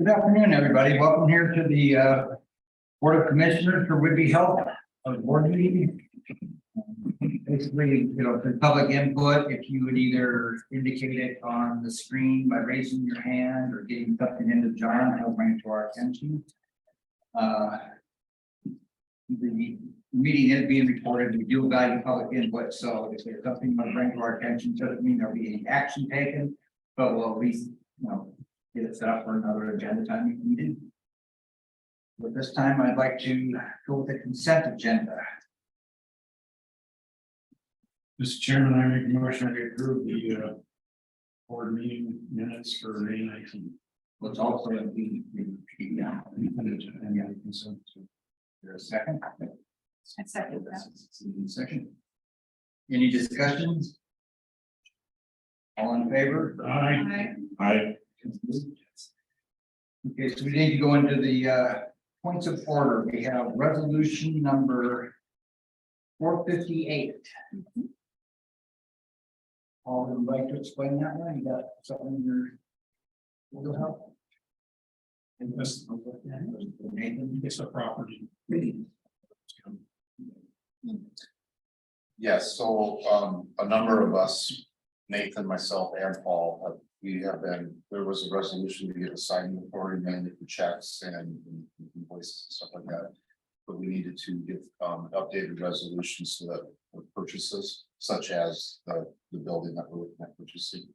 Good afternoon, everybody. Welcome here to the Board of Commissioners for Whidbey Health Board meeting. Basically, for public input, if you would either indicate it on the screen by raising your hand or getting something into John, he'll bring it to our attention. The meeting is being recorded. We do value public input, so if there's something to bring to our attention, doesn't mean there'll be any action taken, but we'll at least, get it set up for another agenda time if needed. But this time, I'd like to go with the consent agenda. Mr. Chairman, I make a motion to approve the board meeting minutes for May 19th. Let's also be Consent. There's a second. I second that. Second. Any discussions? All in favor? Aye. Aye. Okay, so we need to go into the points of order. We have resolution number 458. Paul, would you like to explain that one? You got something in your will help? Nathan, It's a property. Yes, so a number of us, Nathan, myself, and Paul, there was a resolution to get a signing authority mainly for checks and invoices and stuff like that. But we needed to get updated resolutions so that for purchases such as the building that we're looking at purchasing.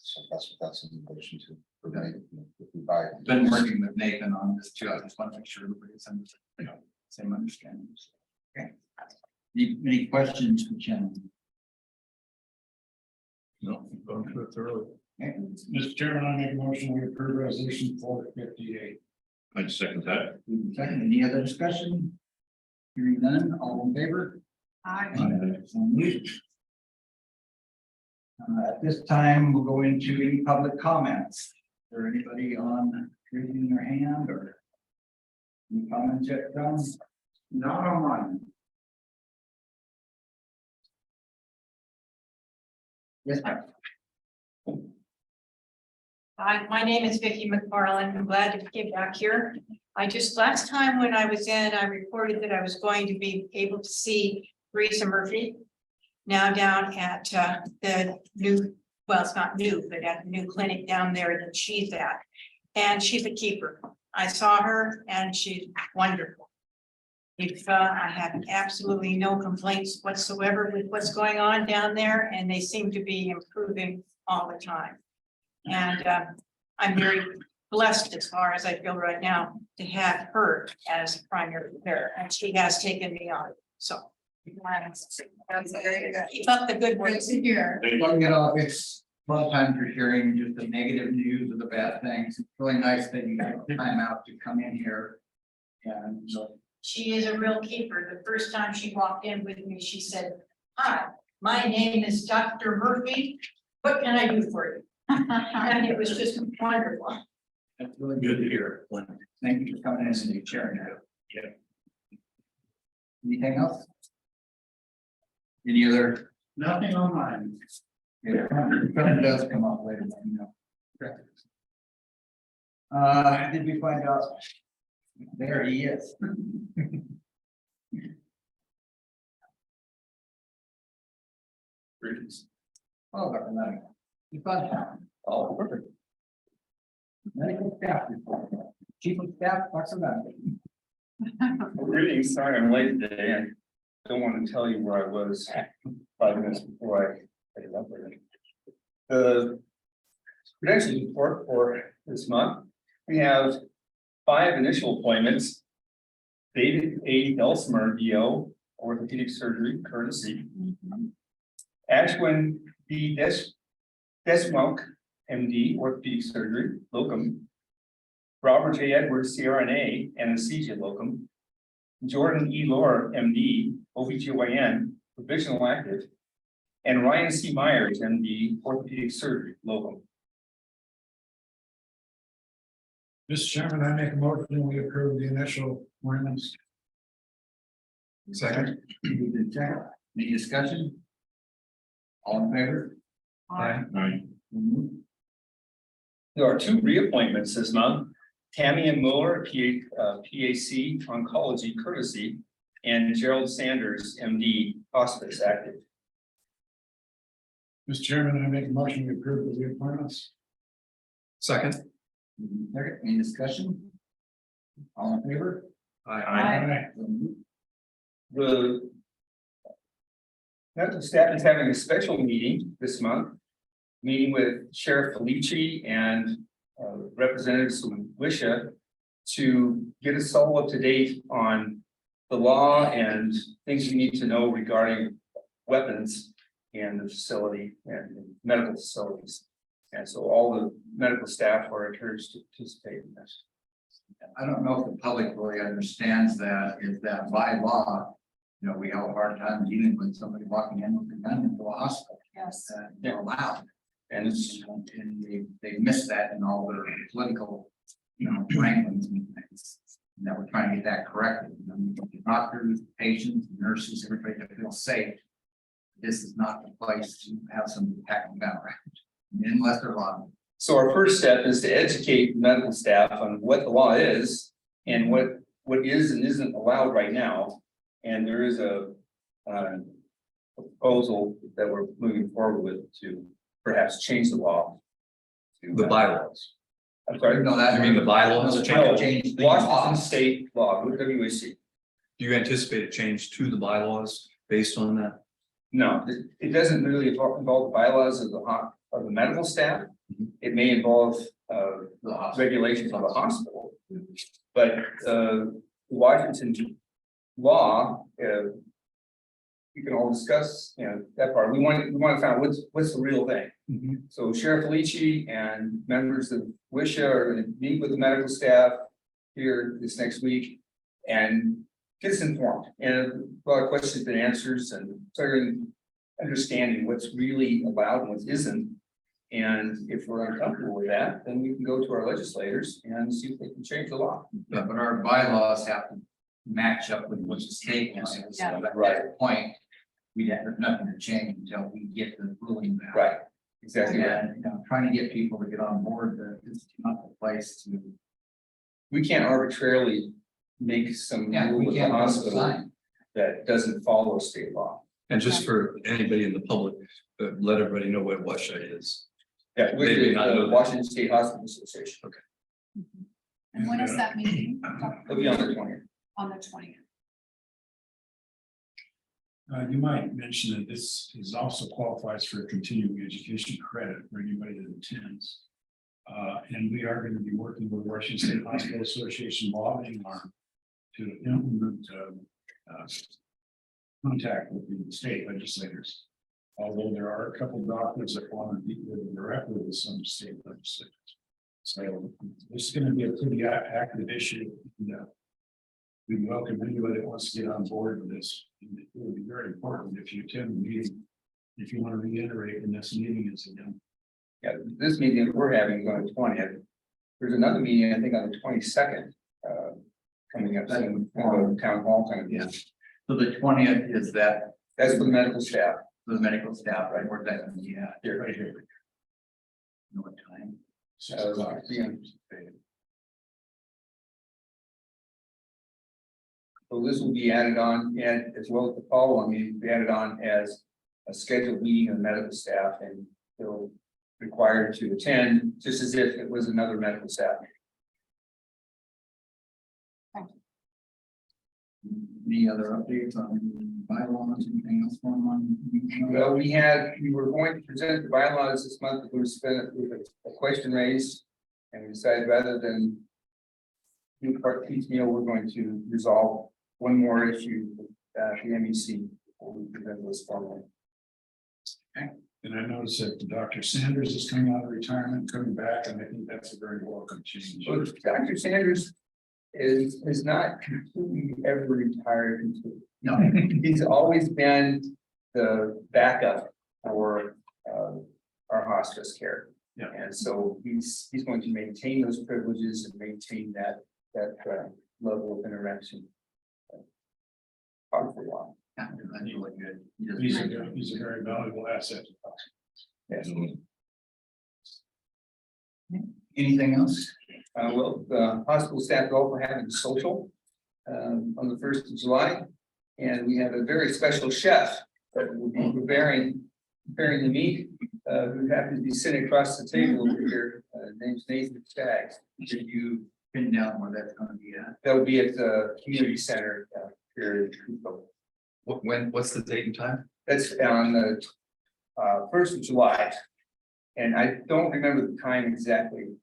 So that's what that's in relation to. For then, if we buy. been working with Nathan on this too. I just want to make sure everybody's on the same understanding. Okay. Any questions for Jen? No, going through it thoroughly. Okay. Mr. Chairman, I make a motion we approve resolution 458. I'd second that. Second, any other discussion? Hearing none, all in favor? Aye. So moved. At this time, we'll go into any public comments. Is there anybody on raising their hand or any comments yet, John? Not online. Yes, ma'am. Hi, my name is Vicki McFarland. I'm glad to get back here. Last time when I was in, I reported that I was going to be able to see Teresa Murphy. Now down at the new, well, it's not new, but at the new clinic down there that she's at. And she's a keeper. I saw her and she's wonderful. I have absolutely no complaints whatsoever with what's going on down there, and they seem to be improving all the time. And I'm very blessed as far as I feel right now to have her as primary care, and she has taken me on, so. Keep up the good work. Here. It's a lot of times you're hearing just the negative news or the bad things. It's really nice that you have time out to come in here. And She is a real keeper. The first time she walked in with me, she said, "Hi, my name is Dr. Murphy. What can I do for you?" And it was just wonderful. that's really good to hear. Thank you for coming in and sharing that. Yeah. Anything else? Any other? Nothing online. Yeah, something does come up later, let me know. Did we find out? There he is. Greetings. Oh, Dr. Lenny. You found him. Oh, perfect. Medical staff report. Chief of staff, Dr. Lenny. Greetings, sorry I'm late today. I don't want to tell you where I was 5 minutes before I headed up there. The credentials report for this month, we have 5 initial appointments. David A. Delsmer, DO, orthopedic surgery, courtesy. Ashwin B. Desmok, MD, orthopedic surgery, locum. Robert J. Edwards, CRNA, anesthesia, locum. Jordan E. Lohr, MD, OBGYN, provisional active. And Ryan C. Myers, MD, orthopedic surgery, locum. Mr. Chairman, I make a motion we approve the initial appointments. Second. Any discussion? All in favor? Aye. Aye. There are 2 reappointments this month. Tammy and Mueller, PAC Oncology Courtesy, and Gerald Sanders, MD Hospice Active. Mr. Chairman, I make a motion to approve the reappointments. Second. Second, any discussion? All in favor? Aye. The medical staff is having a special meeting this month, meeting with Sheriff Felici and representatives from Wisha to get us all up to date on the law and things you need to know regarding weapons in the facility and in medical facilities. And so all the medical staff are encouraged to participate in this. I don't know if the public really understands that, is that by law, you know, we have a hard time dealing with somebody walking in with a gun into a hospital. Yes. They're allowed. And it's, And they missed that in all their political, you know, rankings and things. And that we're trying to get that corrected. You know, doctors, patients, nurses, everybody to feel safe. This is not the place to have somebody packing down around, unless they're allowed. so our first step is to educate medical staff on what the law is and what is and isn't allowed right now. And there is a proposal that we're moving forward with to perhaps change the law. The bylaws. I'm sorry, No, that. You mean the bylaws? No, trying to change the Washington laws. State law, WAC. Do you anticipate a change to the bylaws based on that? No, it doesn't really involve the bylaws of the medical staff. Mhm. It may involve The hospital. regulations of the hospital. But Washington law, you can all discuss, you know, that part. We want to find out what's the real thing. So Sheriff Felici and members of Wisha are going to meet with the medical staff here this next week and get us informed. And a lot of questions and answers and starting understanding what's really allowed and what isn't. And if we're uncomfortable with that, then we can go to our legislators and see if they can change the law. Yeah, but our bylaws have to match up with what the state law is. So at Right. that point, we have nothing to change until we get the ruling back. Right, exactly right. And, you know, trying to get people to get on board that this is not the place to. We can't arbitrarily make some Yeah, rule we with the can't put a hospital sign. that doesn't follow state law. And just for anybody in the public, let everybody know what WASHA is. Yeah, we Maybe did not know that. Washington State Hospital Association. And when is that meeting? It'll be on the 20th. On the 20th. You might mention that this is also qualifies for a continuing education credit for anybody that attends. And we are going to be working with Washington State Hospital Association lobbying arm to implement contact with the state legislators. Although there are a couple of doctors that want to meet with directly with some state legislators. So this is going to be a pretty active issue. And, we welcome anybody that wants to get on board with this. It will be very important if you attend the meeting. If you want to reiterate when this meeting is again. Yeah, this meeting that we're having is on the 20th. There's another meeting, I think, on the 22nd, coming up soon, town hall kind of. Yeah. So the 20th is that That's for the medical staff. for the medical staff, right? Where's that gonna be at? Here, right here. You know what time? 6 o'clock. So this will be added on, and as well as the follow-on meeting, be added on as a scheduled meeting of medical staff, and they'll required to attend, just as if it was another medical staff meeting. Any other updates on bylaws, anything else going on? Well, we were going to present the bylaws this month, but we spent with a question raised, and we decided rather than do part piecemeal, we're going to resolve one more issue with the MEC before we present this formally. And I noticed that Dr. Sanders is coming out of retirement, coming back, and I think that's a very welcome change. Well, Dr. Sanders is not completely ever retired completely. No, He's always been the backup for our hospice care. Yeah. And so he's going to maintain those privileges and maintain that level of interaction. Probably for a while. that's really good. He's a very valuable asset. Yes. Anything else? Well, the hospital staff go for having social on the 1st of July. And we have a very special chef that will be preparing the meat. Who happens to be sitting across the table over here, name's Nathan Staggs. Did you pin down where that's gonna be at? That will be at the community center here in Cooper. What's the date and time? That's on the 1st of July. And I don't remember the time exactly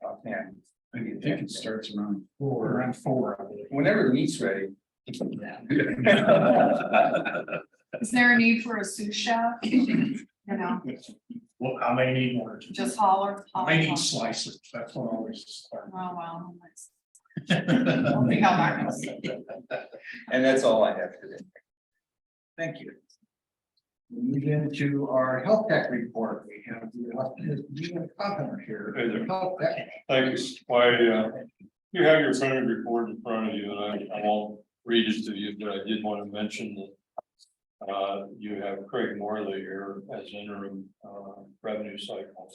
offhand. I think it starts around 4. Around 4, I believe. Whenever the meat's ready. Is there a need for a sous chef? You know, Well, I may need more. just holler. I may need slices, that's what I always start. Oh, well. We'll see how that goes. And that's all I have today. Thank you. We move into our health tech report. We have the governor here. Hey there. Health tech. Thank you. You have your Senate report in front of you, and I won't read it to you, but I did want to mention that. You have Craig Morley here as interim revenue cycle.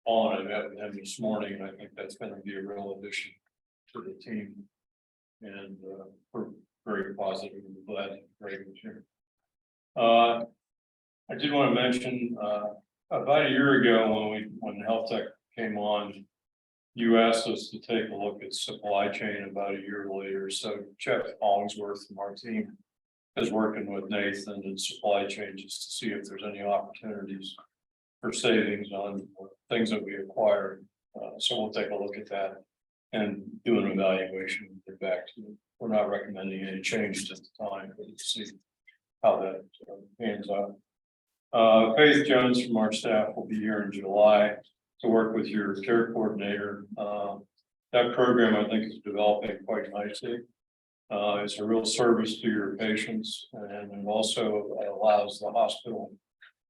Paul and I met with him this morning, and I think that's going to be a real addition to the team. And we're very positive and glad that Craig was here. I did want to mention about a year ago when Health Tech came on, you asked us to take a look at supply chain about a year later. So Jeff Hollingsworth from our team is working with Nathan and supply chain just to see if there's any opportunities for savings on things that we acquired. So we'll take a look at that and do an evaluation and get back to you. We're not recommending any changes at the time, but we'll see how that pans out. Faith Jones from our staff will be here in July to work with your care coordinator. That program, I think, is developing quite nicely. It's a real service to your patients, and it also allows the hospital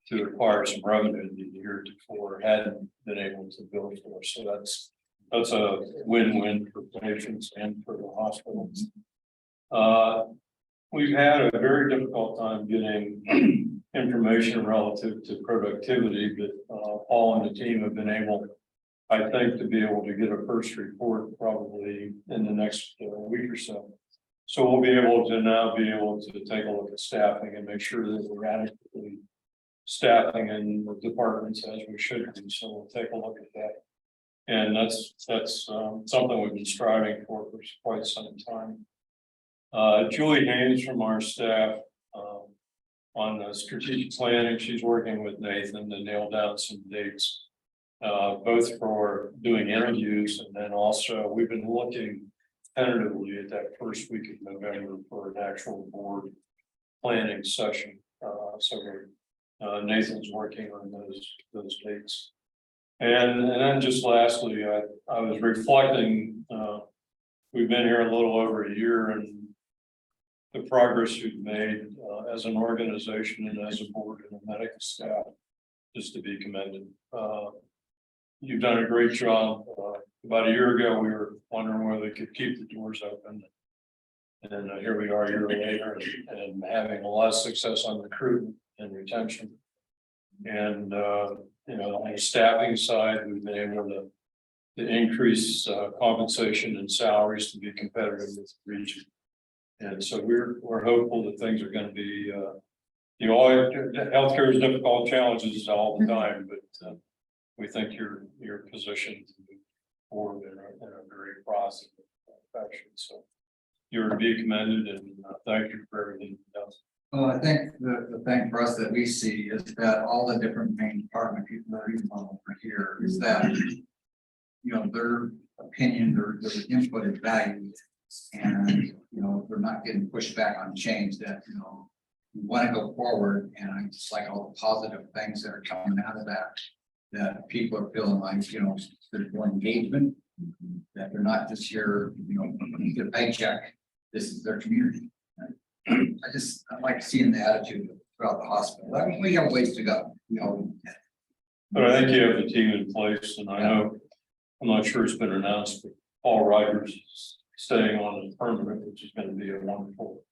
to acquire some revenue that the year before hadn't been able to bill for. So that's a win-win for patients and for the hospital. We've had a very difficult time getting information relative to productivity, but Paul and the team have been able, I think, to be able to get a first report probably in the next week or so. So we'll be able to take a look at staffing and make sure that we're adequately staffing in the departments as we should be. So we'll take a look at that. And that's something we've been striving for quite some time. Julie Haynes from our staff on the strategic planning, she's working with Nathan to nail down some dates, both for doing interviews, and then also we've been looking tentatively at that first week of November for an actual board planning session. Nathan's working on those dates. And then just lastly, I was reflecting, we've been here a little over a year, and the progress we've made as an organization and as a board and a medical staff is to be commended. You've done a great job. About a year ago, we were wondering whether we could keep the doors open. And here we are a year later and having a lot of success on recruitment and retention. And on the staffing side, we've been able to increase compensation and salaries to be competitive with the region. And so we're hopeful that things are going to be, healthcare is difficult challenges all the time, but we think you're positioned to move forward in a very positive fashion. So you're to be commended, and thank you for everything you've done. Well, I think the thing for us that we see is that all the different main department people that are even over here is that, their opinion, their input is valued. And, we're not getting pushed back on change that, we want to go forward. And I just like all the positive things that are coming out of that people are feeling like, there's more engagement, that they're not just here, to get a paycheck. This is their community. I like seeing the attitude throughout the hospital. I mean, we have ways to go, But I think you have the team in place, and I know, I'm not sure it's been announced, but Paul Rogers is staying on as permanent, which is going to be a wonderful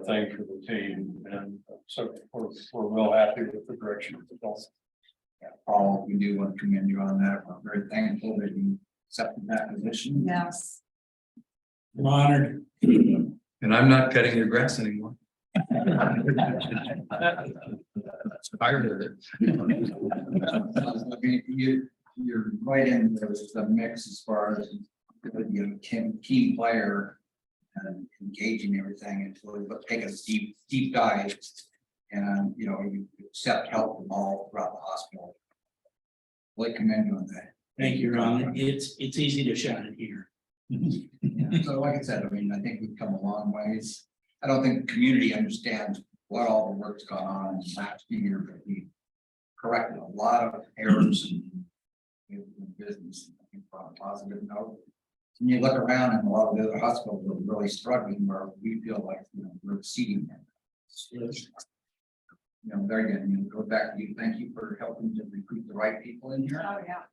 thing for the team. And so we're real happy with the direction of the health. Paul, we do want to commend you on that. We're very thankful that you accepted that position. Yes. I'm honored. And I'm not cutting your grass anymore. Tired of it. I mean, you're right in, there was a mix as far as, you know, team player. And engaging everything and really take a deep dive. And, you know, you accept help from all throughout the hospital. Really commend you on that. Thank you, Ron. It's easy to shine here. Yeah, so like I said, I mean, I think we've come a long ways. I don't think the community understands what all the work's gone on in the last year, but we corrected a lot of errors in business. I think on a positive note. When you look around and a lot of the other hospitals are really struggling where we feel like, you know, we're exceeding them. You know, very good. You know, go back to you. Thank you for helping to recruit the right people in here. Oh, yeah.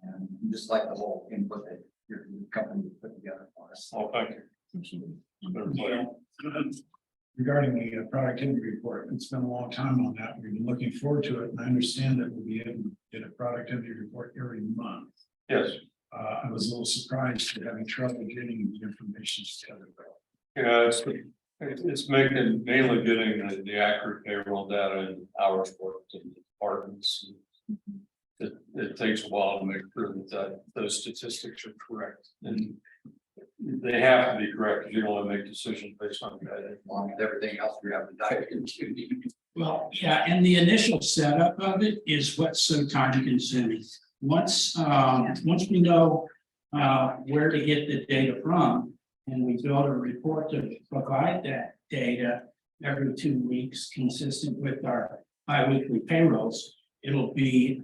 And just like the whole input that your company put together for us. Oh, thank you. Better play. Regarding the productivity report, it's been a long time on that. We've been looking forward to it, and I understand that we'll be able to get a productivity report every month. Yes, I was a little surprised at having trouble getting the information together. yeah, it's making, mainly getting the accurate payroll data and hours worked in the departments. It takes a while to make sure that those statistics are correct, and they have to be correct, because you don't want to make decisions based on that. Along with everything else we have to dive into. Well, yeah, and the initial setup of it is what's so time consuming. Once we know where to get the data from, and we build a report to provide that data every 2 weeks, consistent with our bi-weekly payrolls, it'll be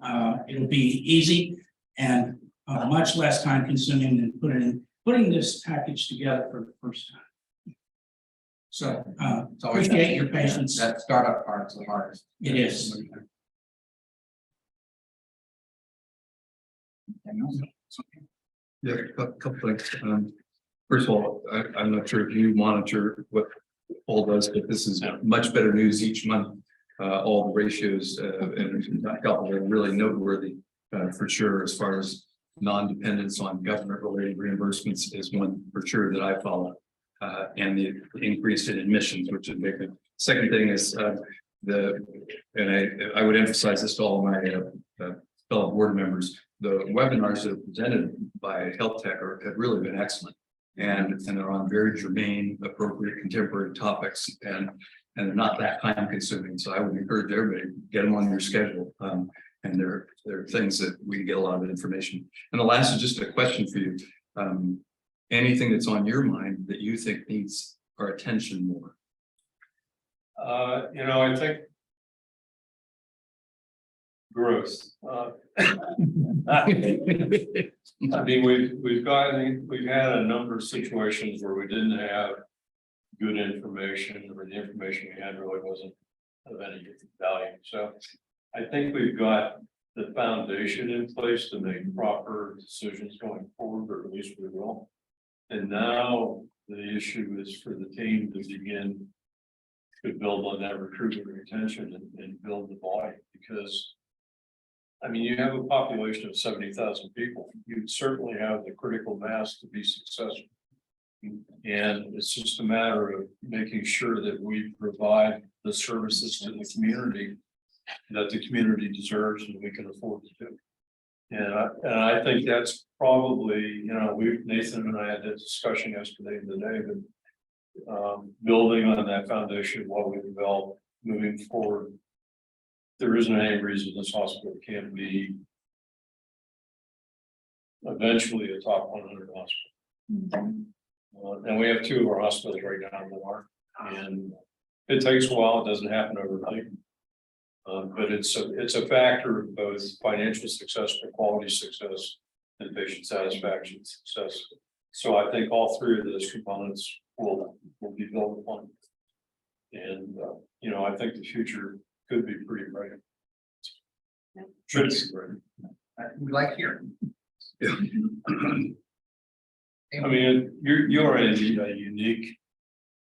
easy and much less time consuming than putting this package together for the first time. So It's always appreciate your patience. That startup part's the hardest. It is. Yeah, a couple things. First of all, I'm not sure if you monitor what Paul does, but this is much better news each month. All the ratios and a couple that are really noteworthy for sure, as far as non-dependence on government related reimbursements is one for sure that I follow. And the increase in admissions, which is big. Second thing is and I would emphasize this to all my fellow board members. The webinars that are presented by Health Tech have really been excellent, and they're on very germane, appropriate, contemporary topics, and they're not that time consuming. So I would encourage everybody to get them on your schedule. And there are things that we can get a lot of information. And the last is just a question for you. Anything that's on your mind that you think needs our attention more? You know, I think growth. I mean, we've had a number of situations where we didn't have good information, or the information we had really wasn't of any value. So I think we've got the foundation in place to make proper decisions going forward, or at least we will. And now the issue is for the team to begin to build on that recruitment and retention and build the body, because I mean, you have a population of 70,000 people. You certainly have the critical mass to be successful. And it's just a matter of making sure that we provide the services to the community that the community deserves and we can afford to do. And I think that's probably, you know, Nathan and I had a discussion yesterday and today, but building on that foundation of what we developed moving forward. There isn't any reason this hospital can't be eventually a top 100 hospital. And we have 2 of our hospitals right now in the market, and it takes a while. It doesn't happen overnight. But it's a factor of both financial success, quality success, and patient satisfaction success. So I think all 3 of those components will be built upon. And you know, I think the future could be pretty bright. Should be bright. We like hearing. Yeah. I mean, you're in a unique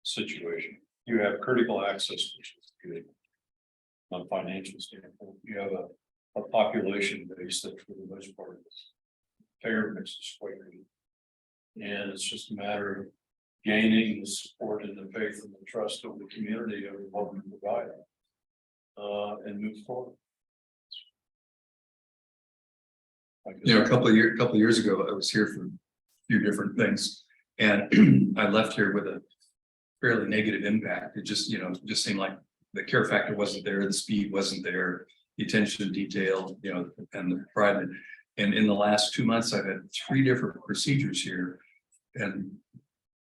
situation. You have critical access, which is good. On a financial standpoint, you have a population base that for the most part is payer mix is quite good. And it's just a matter of gaining the support and the faith and the trust of the community of what we provide. And move forward. A couple of years ago, I was here for a few different things. And I left here with a fairly negative impact. It just, just seemed like the care factor wasn't there, the speed wasn't there, the attention to detail, and the pride. And in the last 2 months, I've had 3 different procedures here. And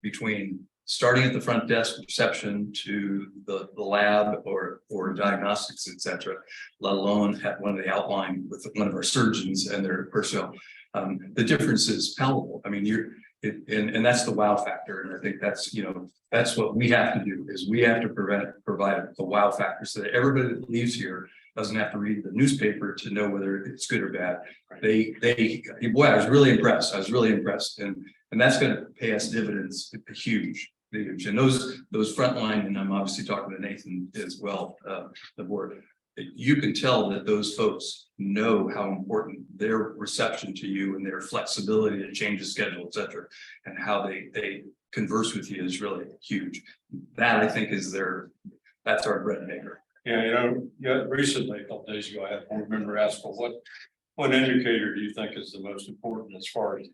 between starting at the front desk reception to the lab or diagnostics, et cetera, let alone have one of the outline with one of our surgeons and their personnel, the difference is palpable. I mean, and that's the wow factor. And I think that's, that's what we have to do, is we have to provide the wow factor so that everybody that leaves here doesn't have to read the newspaper to know whether it's good or bad. Boy, I was really impressed. And that's going to pay us dividends huge. And those frontline, and I'm obviously talking to Nathan as well, the board, you can tell that those folks know how important their reception to you and their flexibility to change the schedule, et cetera, and how they converse with you is really huge. That, I think, that's our bread and maker. Yeah, recently, a couple days ago, I had one member ask, well, what indicator do you think is the most important as far as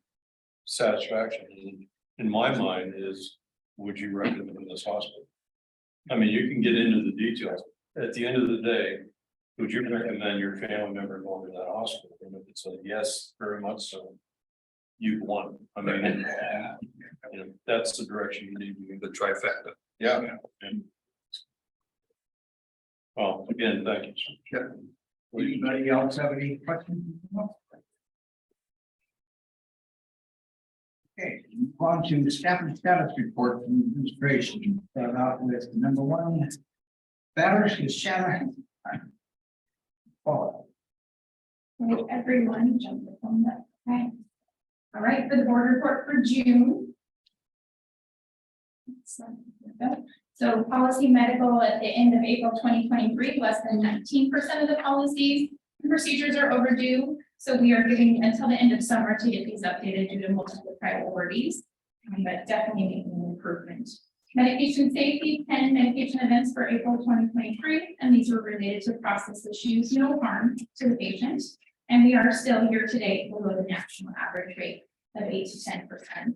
satisfaction? And in my mind is, would you recommend this hospital? I mean, you can get into the details. At the end of the day, would you recommend your family member going to that hospital? And if it's a yes, very much so, you've won. I mean, that's the direction you need to go. The trifecta. Yeah. Well, again, thank you. Anybody else have any questions? Okay, move on to the staff and status report from the administration. Start out with number 1. Batters is Shannon. Paul. Right, everyone, jump the phone up, okay? All right, for the board report for June. So policy medical at the end of April 2023, less than 19% of the policies and procedures are overdue. So we are giving until the end of summer to get these updated due to multiple priorities, but definitely making an improvement. Medication safety, 10 medication events for April 2023, and these were related to process issues, no harm to the patient. And we are still year to date below the national average rate of 8 to 10%.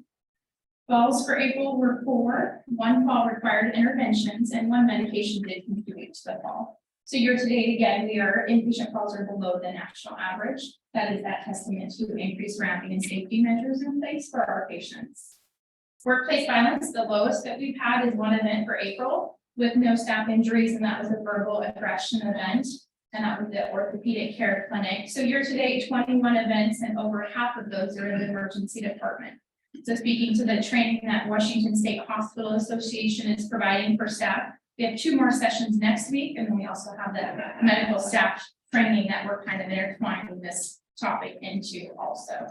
Falls for April were 4, 1 fall required interventions, and 1 medication did contribute to the fall. So year to date, again, inpatient falls are below the national average. That is that testament to increased rounding and safety measures in place for our patients. Workplace violence, the lowest that we've had is 1 event for April with no staff injuries, and that was a verbal aggression event. And that was the orthopedic care clinic. So year to date, 21 events, and over half of those are in the emergency department. So speaking to the training that Washington State Hospital Association is providing for staff, we have 2 more sessions next week, and then we also have the medical staff training that we're kind of intertwining this topic into also.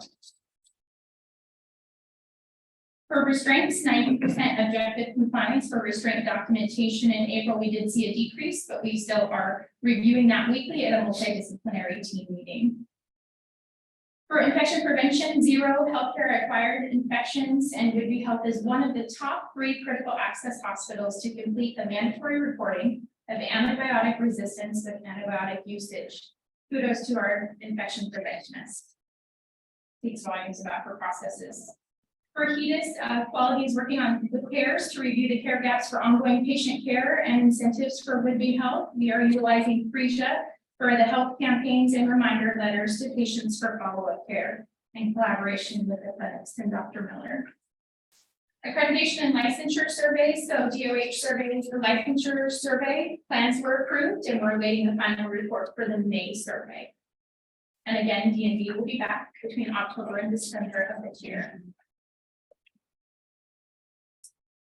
For restraints, 90% objective compliance for restraint documentation. In April, we did see a decrease, but we still are reviewing that weekly at a multidisciplinary team meeting. For infection prevention, 0 healthcare acquired infections, and Goodby Health is one of the top 3 critical access hospitals to complete the mandatory reporting of antibiotic resistance with antibiotic usage. Kudos to our infection preventionists. Speaks volumes about her processes. For HEDIS, quality is working on the CARES to review the care gaps for ongoing patient care and incentives for Goodby Health. We are utilizing Freesia for the health campaigns and reminder letters to patients for follow-up care in collaboration with the clinics and Dr. Miller. Accreditation and licensure surveys, so DOH surveys for licensure survey plans were approved, and we're awaiting the final report for the May survey. And again, DNV will be back between October and December of this year.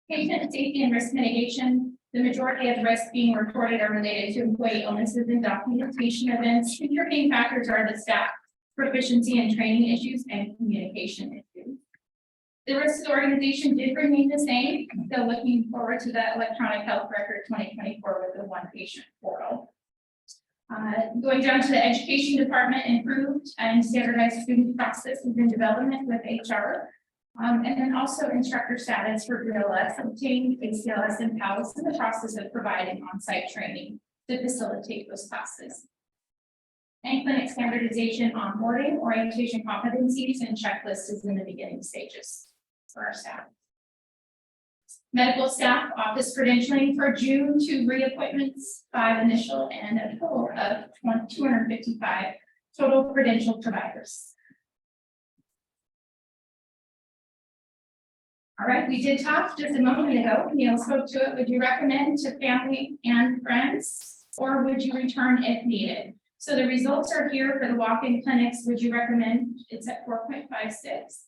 Patient safety and risk mitigation. The majority of risks being reported are related to employee illnesses and documentation events. Contributing factors are the staff proficiency and training issues and communication issues. The rest of the organization did remain the same. Still looking forward to the electronic health record 2024 with the 1 patient portal. Going down to the education department, improved and standardized student processes and development with HR. And then also instructor status for BLS, obtained ACLS and PALS in the process of providing on-site training to facilitate those classes. And clinic standardization, onboarding, orientation competencies, and checklist is in the beginning stages for our staff. Medical staff office credentialing for June, 2 reappointments, 5 initial, and a total of 255 total credential providers. All right, we did talk just a moment ago, Neil spoke to it. Would you recommend to family and friends, or would you return if needed? So the results are here for the walk-in clinics. Would you recommend? It's at 4.56.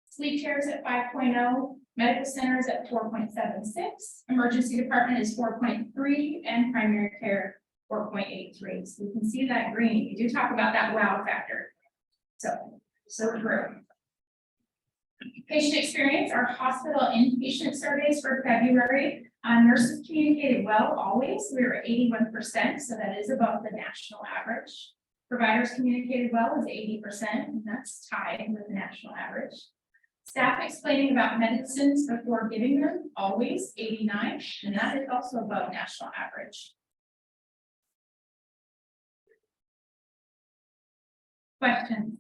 Sleep care is at 5.0, medical center is at 4.76, emergency department is 4.3, and primary care 4.83. So you can see that green. You do talk about that wow factor. So true. Patient experience, our hospital inpatient surveys for February. Nurses communicated well always. We were at 81%, so that is above the national average. Providers communicated well is 80%, and that's tied with the national average. Staff explaining about medicines before giving them, always 89, and that is also above national average. Questions?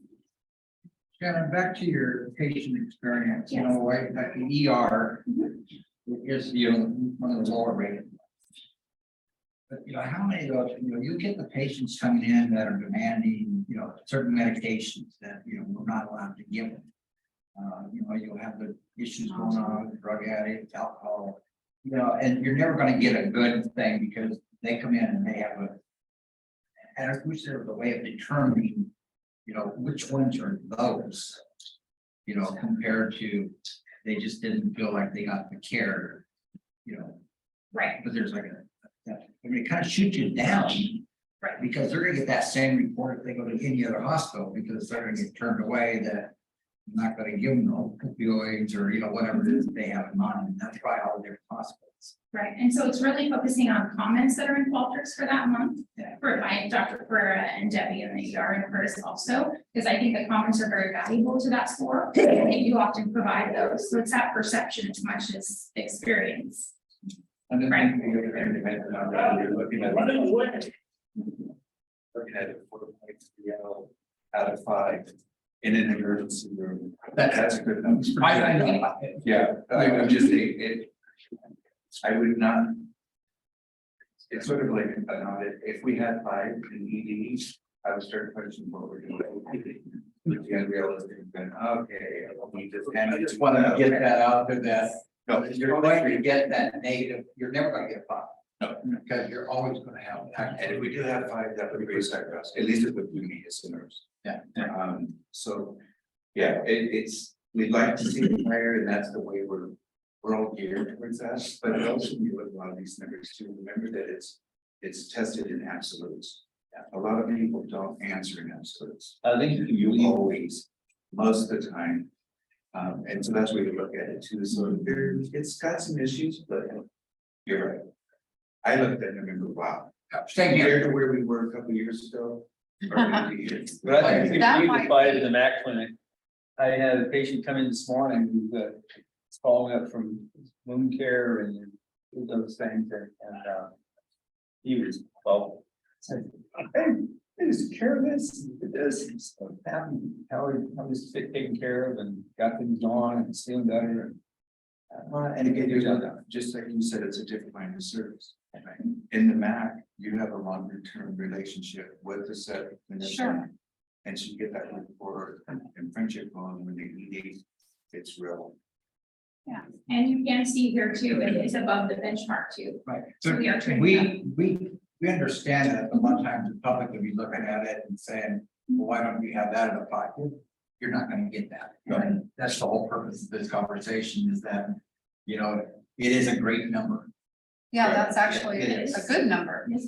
Shannon, back to your patient experience, you know, like the ER is, you know, one of the lower rated. But, you know, how many of those, you know, you get the patients coming in that are demanding, you know, certain medications that, you know, we're not allowed to give them. You know, you'll have the issues going on with drug addicts, alcohol, you know, and you're never gonna get a good thing because they come in and they have a. And I wish there was a way of determining, you know, which ones are those. You know, compared to, they just didn't feel like they got the care, you know. Right. But there's like I mean, it kind of shoots you down. Right. Because they're gonna get that same report if they go to any other hospital, because they're gonna get turned away that. I'm not gonna give them no opioids or, you know, whatever it is they have in mind, and that's probably all their hospitals. Right, and so it's really focusing on comments that are in Qualtrics for that month. Yeah. For by Dr. Pereira and Debbie and the ER and hers also, because I think the comments are very valuable to that score. And they do often provide those, so it's that perception as much as experience. And then Right. you're looking at. Looking at it 4.3 out of 5 in an emergency room. That's a good number. I know. Yeah, I'm just saying it. I would not. It's sort of like an audit. If we had 5 in ED, I would start questioning what we're doing. With the unrealistic, then, okay, we just. And I just wanted to get that out there that No, you're going to get that negative, you're never gonna get 5. No. Because you're always gonna have that. And if we do have 5, that would raise our cost, at least it would be me as nurse. Yeah. So, yeah, it's, we'd like to see it higher, and that's the way we're all geared towards that. But also, when you look at a lot of these numbers too, remember that it's tested in absolutes. A lot of people don't answer in absolutes. I think You always, most of the time. And so that's where you look at it too. So it's got some issues, but you're right. I looked at it and remember, wow. Same here. Compared to where we were a couple of years ago. or maybe years. But I think That if you might unified in the Mac clinic. I had a patient come in this morning who's following up from wound care and those things and he was, well. Said, I just care of this, it does, how he's taken care of and got things on and feeling better. And again, you're just like you said, it's a different line of service. Right? In the MAC, you have a longer term relationship with the set. Sure. And so you get that rapport and friendship going when they ED, it's real. Yeah, and you can see here too, it is above the benchmark too. Right. So we are training We understand that a lot of times the public will be looking at it and saying, well, why don't you have that in a pocket? You're not gonna get that. Right. That's the whole purpose of this conversation is that, you know, it is a great number. Yeah, Right. that's actually It is. a good number. Yes.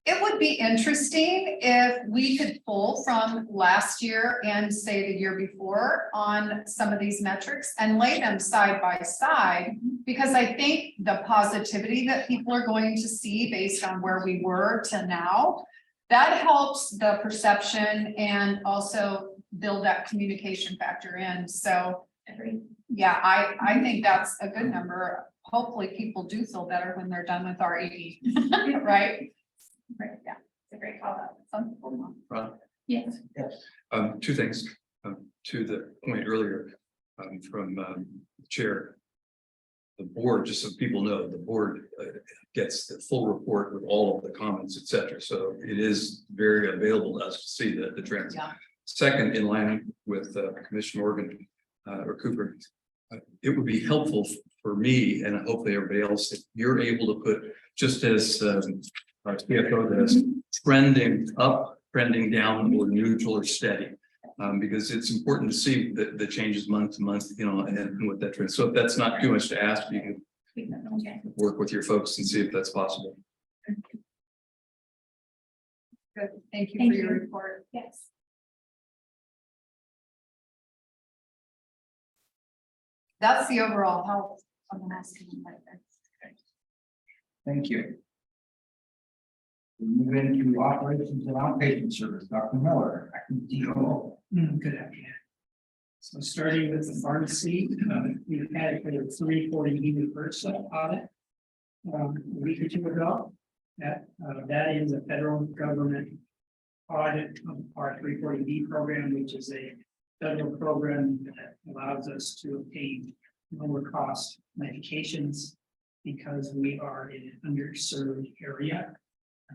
It would be interesting if we could pull from last year and say the year before on some of these metrics and lay them side by side. Because I think the positivity that people are going to see based on where we were to now, that helps the perception and also build that communication factor in. So, yeah, I think that's a good number. Hopefully people do feel better when they're done with our AD, right? Right, yeah, it's a great call out. Some people don't. Ron? Yes. Two things, to the point earlier, from, the chair. The board, just so people know, the board gets the full report with all of the comments, et cetera. So it is very available to us to see the trends. Yeah. Second, in line with Commissioner Morgan or Cooper, it would be helpful for me and hopefully everybody else if you're able to put, just as our CFO does, trending up, trending down, or neutral or steady. Because it's important to see the changes month to month, you know, and what that trend. So if that's not too much to ask, you can work with your folks and see if that's possible. Good, thank you Thank for your you. report. Yes. That's the overall health of the masculine right there. Thank you. We move into operations and outpatient service, Dr. Miller, acting DO. Good afternoon. So starting with the pharmacy, we've had a 340 universal audit. A week or two ago, that is a federal government audit of our 340B program, which is a federal program that allows us to obtain lower cost medications because we are in an underserved area,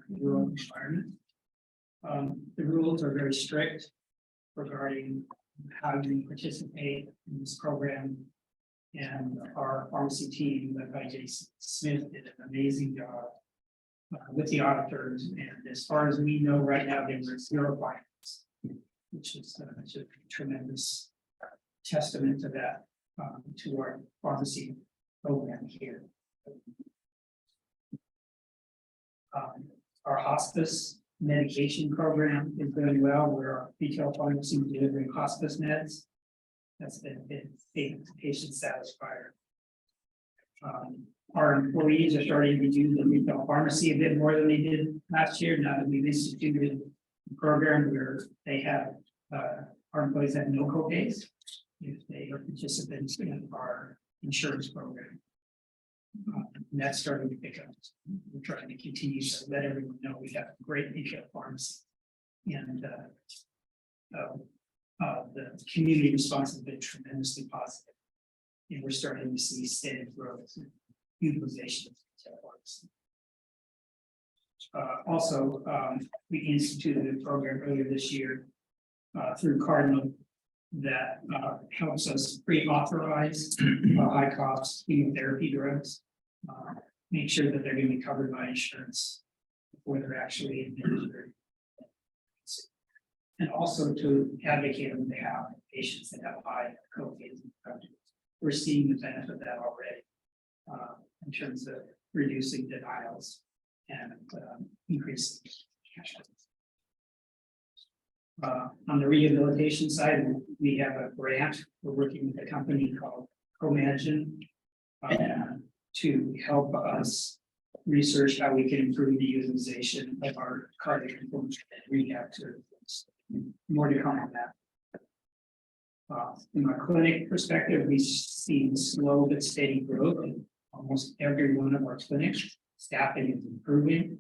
rural environment. The rules are very strict regarding how you participate in this program. And our pharmacy team, led by Jason Smith, did an amazing job with the auditors. And as far as we know right now, there were 0 findings, which is a tremendous testament to that, to our pharmacy program here. Our hospice medication program is doing well. We're our retail pharmacy delivering hospice meds. That's been patient satisfier. Our employees are starting to use the retail pharmacy a bit more than they did last year. Now that we've instituted a program where they have, our employees have no co-pays if they are participants in our insurance program. And that's starting to pick up. We're trying to continue to let everyone know we have a great retail pharmacy. And the community response has been tremendously positive. And we're starting to see steady growth in utilization of retail pharmacy. Also, we instituted a program earlier this year through Cardinal that helps us pre-authorize high cost chemotherapy drugs. Make sure that they're going to be covered by insurance before they're actually administered. And also to advocate on behalf of patients that have high co-pays. We're seeing the benefit of that already in terms of reducing denials and increasing cash flows. On the rehabilitation side, we have a grant. We're working with a company called Comagine to help us research how we can improve the utilization of our cardiac rehab services. More to come on that. From a clinic perspective, we've seen slow but steady growth in almost every one of our clinics. Staffing is improving.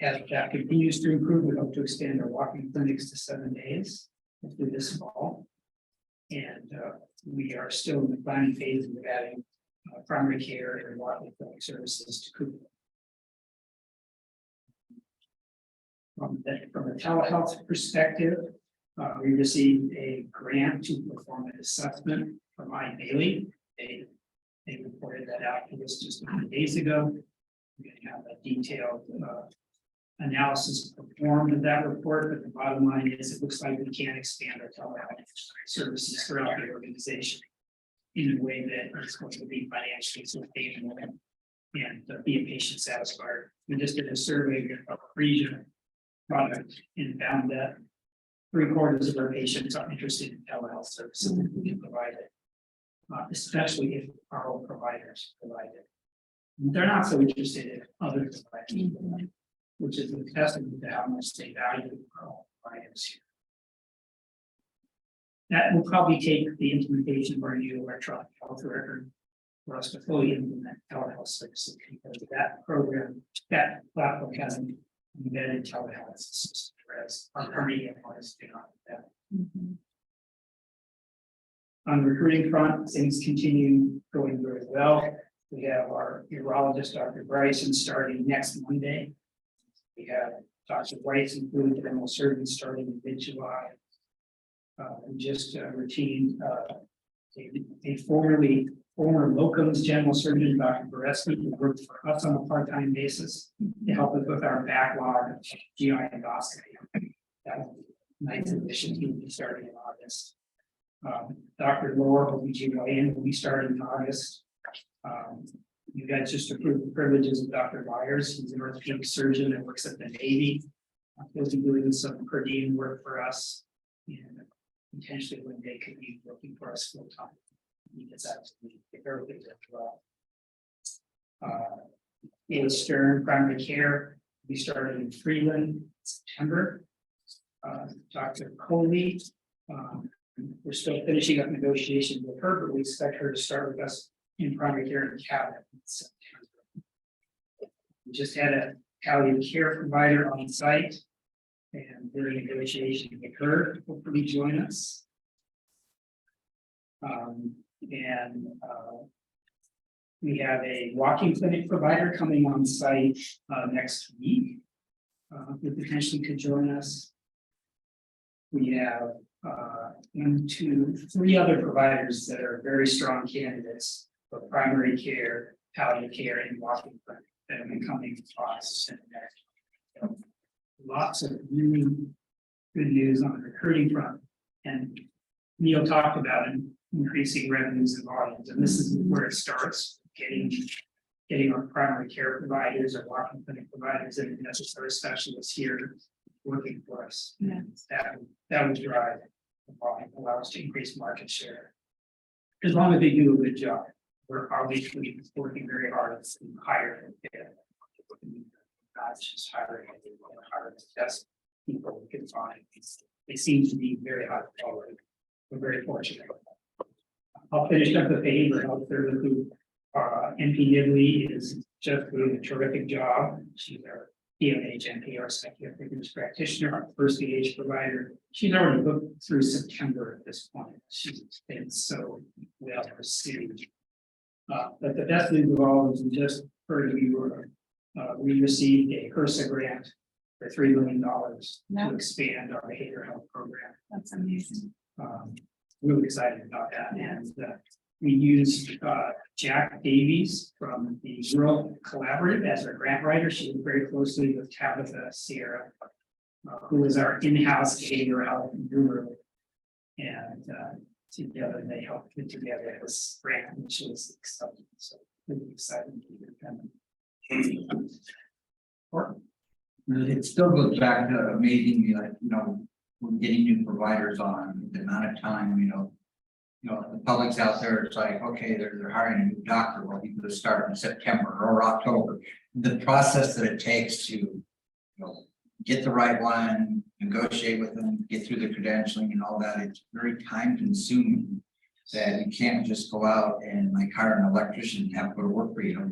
As that continues to improve, we hope to extend our walking clinics to 7 days through this fall. And we are still in the planning phase of adding primary care and walking clinic services to Cooper. From a telehealth perspective, we received a grant to perform an assessment from iBailey. They reported that out to us just a few days ago. We're going to have a detailed analysis performed of that report, but the bottom line is it looks like we can expand our telehealth services throughout the organization in a way that is going to be financially sustainable and be a patient satisfier. We just did a survey of region product and found that 3/4 of our patients are interested in telehealth services that we can provide it. Especially if our own providers provide it. They're not so interested in other providers, which is a testament to how much they value our own providers here. That will probably take the implementation of our new electronic health record for us to fully implement telehealth services, because that program, that platform has an embedded telehealth system, whereas our current EMRs do not have that. On the recruiting front, things continue going very well. We have our urologist, Dr. Bryson, starting next Monday. We have Dr. White's included general surgeon starting in mid-July. We just retained a former locums general surgeon, Dr. Boreski, who worked for us on a part-time basis to help us with our backlog of GI endoscopy. That was a nice addition to be starting in August. Dr. Laura OBGYN will be starting in August. You guys just approved the privileges of Dr. Myers. He's an orthopedic surgeon that works at the Navy. He'll be doing some per diem work for us, and potentially one day could be working for us full time. He gets absolutely everything as well. David Stern, primary care, we started in Freeland in September. Dr. Coley, we're still finishing up negotiations with her, but we expect her to start with us in primary care in Cabot in September. We just had a palliative care provider on site, and we're in negotiation with her, hopefully join us. We have a walking clinic provider coming on site next week, who potentially could join us. We have 1, 2, 3 other providers that are very strong candidates for primary care, palliative care, and walking clinic that have been coming to us. Lots of really good news on the recruiting front, and Neil talked about increasing revenues and volumes, and this is where it starts, getting our primary care providers or walking clinic providers and necessary specialists here working for us. Yeah. That would drive the volume, allow us to increase market share. As long as they do a good job. We're obviously working very hard to hire them. Not just hiring, hire the best people we can find. They seem to be very high quality. We're very fortunate. I'll finish up the behavioral health service. NP Nibley is just doing a terrific job. She's our PMH NPR psychiatric nurse practitioner, our first PH provider. She's already booked through September at this point. She's been so well received. But the best news of all is we just heard we received a HRSA grant for $3 million to expand our behavioral health program. That's amazing. Really excited about that, and we used Jack Davies from the Rural Collaborative as our grant writer. She worked very closely with Tabitha Sierra, who is our in-house behavioral health guru, and together they helped put together this grant, which was accepted. So really excited to be with them. It still goes back to amazing, like, when getting new providers on, the amount of time, the public's out there, it's like, okay, they're hiring a new doctor, well, he could start in September or October. The process that it takes to, get the right one, negotiate with them, get through the credentialing and all that, it's very time consuming. That you can't just go out and like hire an electrician and have to go to work for you.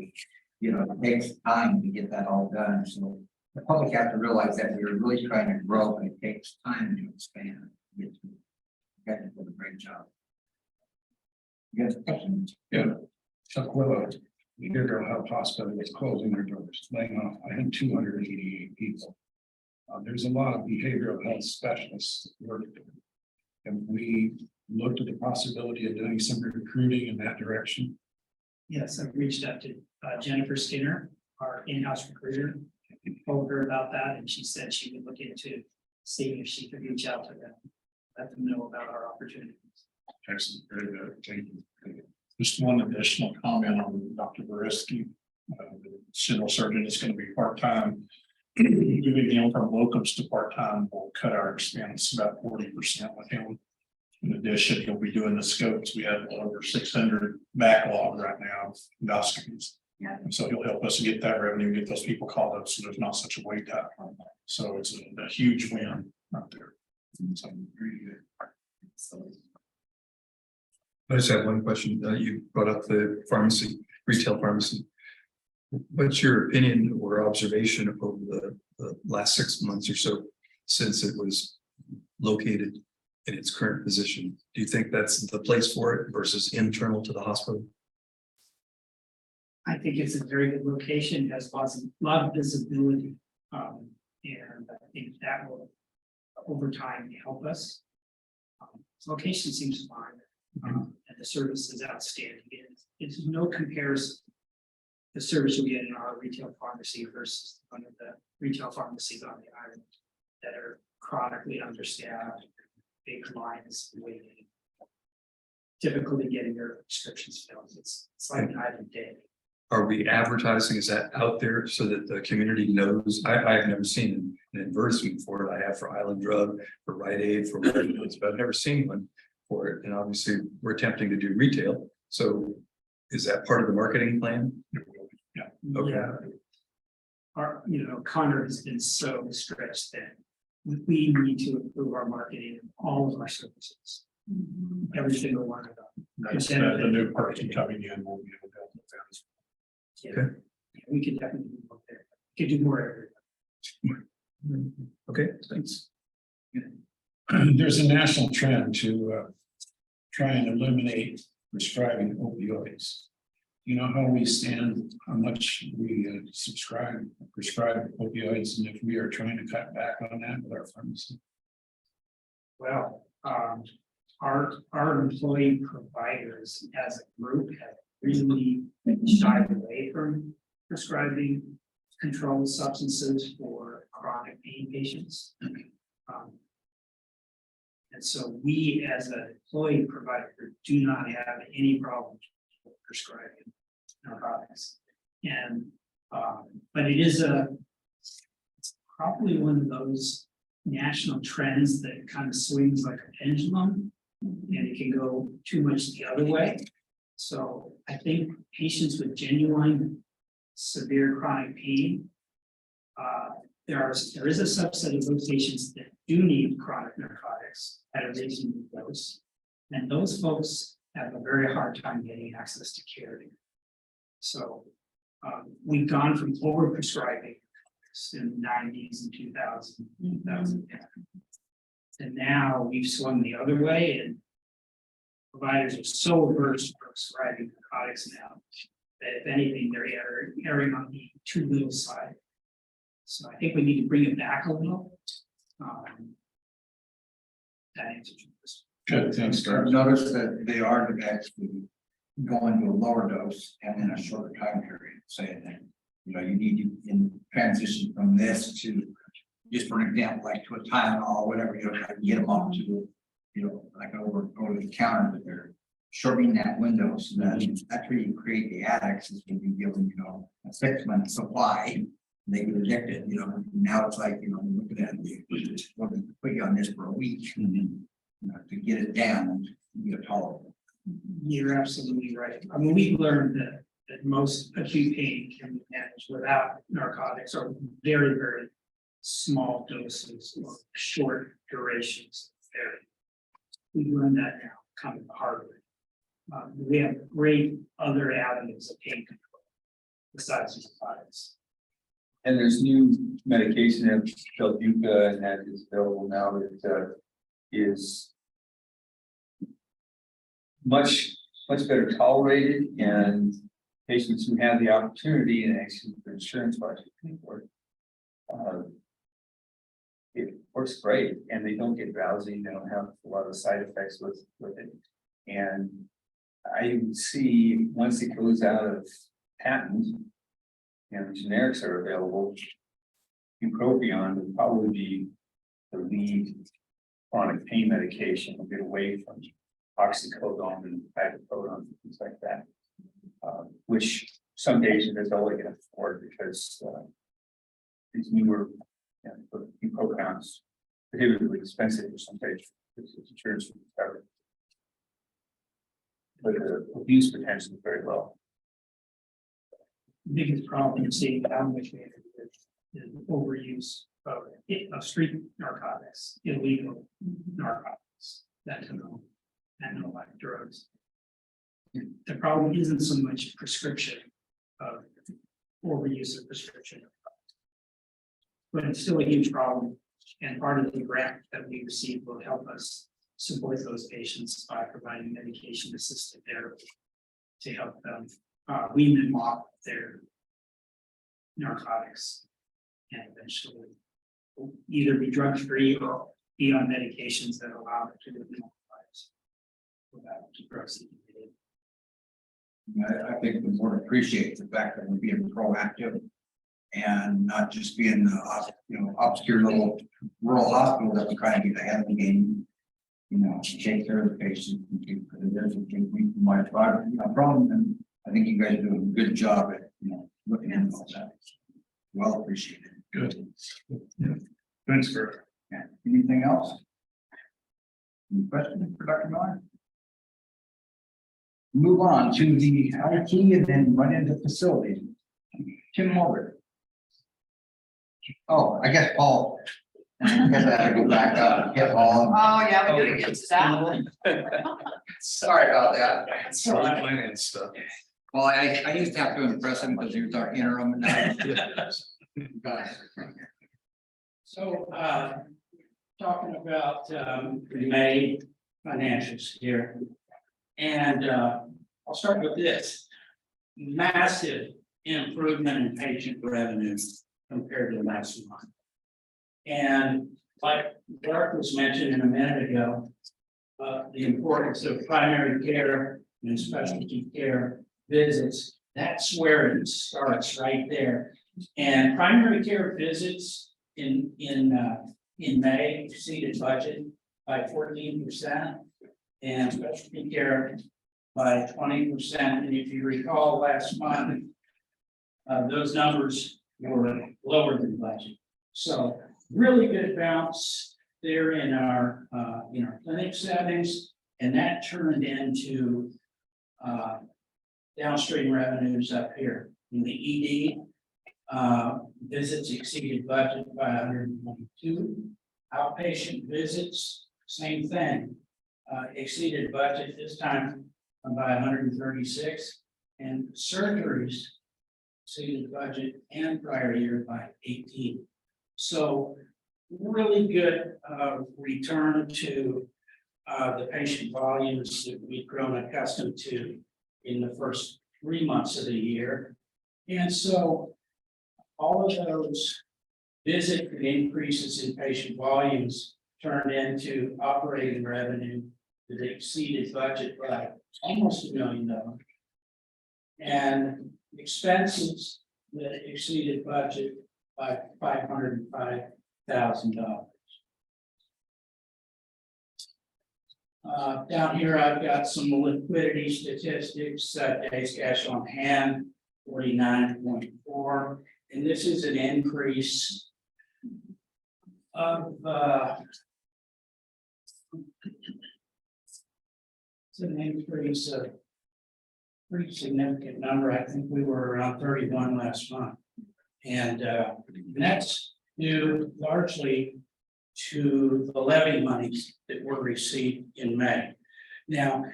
It takes time to get that all done, so the public have to realize that we're really trying to grow, but it takes time to expand. You guys did a great job. You guys have questions? Yeah. Chuck Willow, the Behavioral Health Hospital is closing their doors, laying off, I think, 288 people. There's a lot of behavioral health specialists working. And we looked at the possibility of doing some recruiting in that direction. Yes, I've reached out to Jennifer Skinner, our in-house recruiter. Told her about that, and she said she would look into seeing if she could reach out to them, let them know about our opportunities. Excellent, very good, thank you. Just one additional comment on Dr. Boreski. General surgeon is gonna be part-time. Moving him from locums to part-time will cut our expense about 40% with him. In addition, he'll be doing the scopes. We have over 600 backlog right now, endoscopies. Yeah. And so he'll help us get that revenue, get those people called up, so there's not such a wait time. So it's a huge win out there. So very good. I just have one question. You brought up the pharmacy, retail pharmacy. What's your opinion or observation over the last 6 months or so since it was located in its current position? Do you think that's the place for it versus internal to the hospital? I think it's a very good location, has lot of visibility. And I think that will, over time, help us. Location seems fine, and the service is outstanding. It's no comparison. The service you get in our retail pharmacy versus one of the retail pharmacies on the island that are chronically understaffed, big lines waiting. Difficulty getting their prescriptions filled. It's like night and day. Are we advertising? Is that out there so that the community knows? I've never seen an advertisement for it. I have for Island Drug, for Rite Aid, for but I've never seen one for it. And obviously, we're attempting to do retail. So is that part of the marketing plan? Yeah. Okay. Yeah. Our, Connor has been so stretched that we need to improve our marketing in all of our services. Every single one of them. That's the new person coming in. Will be able to help with that as well. Yeah. We could definitely move up there. Could do more everywhere. Okay, thanks. There's a national trend to try and eliminate prescribing opioids. You know how we stand, how much we prescribe opioids, and if we are trying to cut back on that with our pharmacy. Well, our employee providers as a group have really shied away from prescribing controlled substances for chronic pain patients. And so we, as an employee provider, do not have any problem prescribing narcotics. And but it's probably one of those national trends that kind of swings like a pendulum, and it can go too much the other way. So I think patients with genuine severe chronic pain, there is a subset of those patients that do need chronic narcotics at a reasonable dose. And those folks have a very hard time getting access to care. So we've gone from over-prescribing in the 90s and 2010. And now we've swung the other way, and providers are so averse to prescribing narcotics now that if anything, they're erring on the too little side. So I think we need to bring it back a little. That answers your question. Good, thanks, I've Doug. noticed that they are actually going to a lower dose and in a shorter time period, saying that, you need to in transition from this to, just for an example, like to a Tylenol or whatever, try to get them off to, like over the counter, but they're shortening that window so that that's where you create the addicts, is when you give them, a 6-month supply. They get addicted, now it's like, looking at it, we'll put you on this for a week. To get it down, tolerable. You're absolutely right. I mean, we've learned that most acute pain can be managed without narcotics or very, very small doses or short durations of therapy. We've learned that now, kind of the hard way. We have great other avenues of pain control besides narcotics. And there's new medication that Belbuca and that is available now that is much better tolerated, and patients who have the opportunity and actually the insurance budget pay for it. It works great, and they don't get drowsy. They don't have a lot of side effects with it. And I see once it goes out of patent and generics are available, bupropion will probably be the lead chronic pain medication. We'll get away from oxycodone and hydrocodone and things like that, which some days it is all we can afford because, these newer, new programs, prohibitively expensive for some days, because it's insurance covered. But the abuse potential is very low. Biggest problem in seeing down which is overuse of street narcotics, illegal narcotics, that kind of, and like drugs. The problem isn't so much prescription of overuse of prescription. But it's still a huge problem, and part of the grant that we received will help us support those patients by providing medication assisted therapy to help them wean them off their narcotics and eventually either be drug free or be on medications that allow them to live normal lives without the drugs. I think the board appreciates the fact that we're being proactive and not just being the, obscure little rural hospital that we're trying to get ahead of the game. Take care of the patient. There's a big problem, and I think you guys are doing a good job at, looking into all that. Well appreciated. Good. Thanks, Kurt. Yeah. Anything else? Any questions for Dr. Miller? Move on to the IT and then run into facilities. Tim Mulder. Oh, I guess Paul. I guess I have to go back up, get Paul. Oh, yeah, we gotta get to that. Sorry about that. Finance stuff. Well, I used to have to impress him because he was our interim and now. So, talking about, May financials here. And, I'll start with this. Massive improvement in patient revenues compared to last month. And like Dark was mentioned a minute ago, the importance of primary care and specialty care visits, that's where it starts right there. And primary care visits in May exceeded budget by 14%, and specialty care by 20%. And if you recall last month, those numbers were lower than budget. So really good bounce there in our clinic settings, and that turned into downstream revenues up here in the ED. Visits exceeded budget by 122. Outpatient visits, same thing, exceeded budget this time by 136, and surgeries exceeded budget and prior year by 18. So really good return to the patient volumes that we've grown accustomed to in the first 3 months of the year. And so all of those visit increases in patient volumes turned into operating revenue that exceeded budget by almost $1 million. And expenses that exceeded budget by $505,000. Down here, I've got some liquidity statistics, days cash on hand, 49.4. And this is an increase of, it's an increase of pretty significant number. I think we were around 31 last month. And that's due largely to the levy monies that were received in May. Now,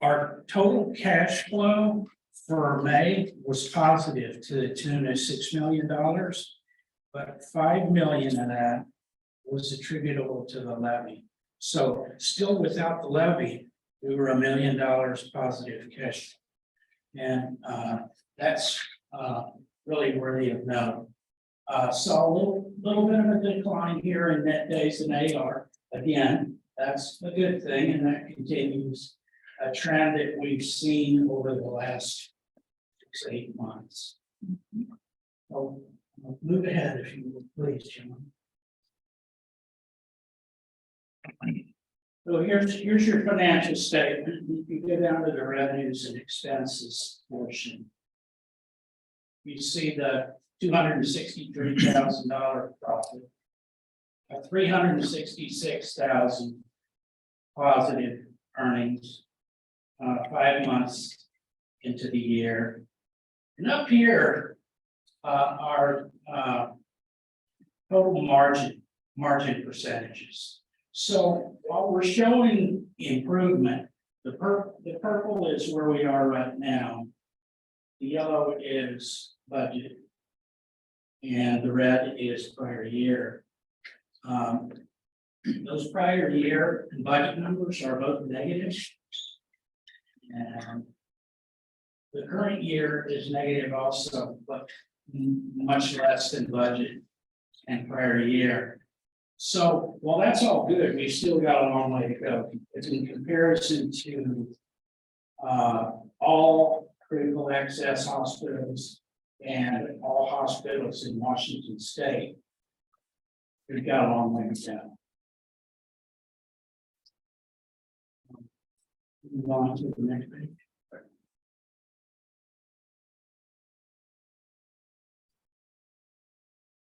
our total cash flow for May was positive to the tune of $6 million, but $5 million of that was attributable to the levy. So still without the levy, we were $1 million positive cash. And that's really worthy of note. Saw a little bit of a decline here in net days and AR. Again, that's a good thing, and that continues a trend that we've seen over the last 6 to 8 months. So I'll move ahead if you would, please, John. So here's your financial statement. You can go down to the revenues and expenses portion. you see the $263,000 profit. 366,000 positive earnings. 5 months into the year. And up here, are, total margin percentages. So while we're showing improvement, the purple is where we are right now. The yellow is budget. And the red is prior year. Those prior year and budget numbers are both negative. And the current year is negative also, but much less than budget and prior year. So while that's all good, we've still got a long way to go. It's in comparison to all critical access hospitals and all hospitals in Washington State. We've got a long way to go. Move on to the next page.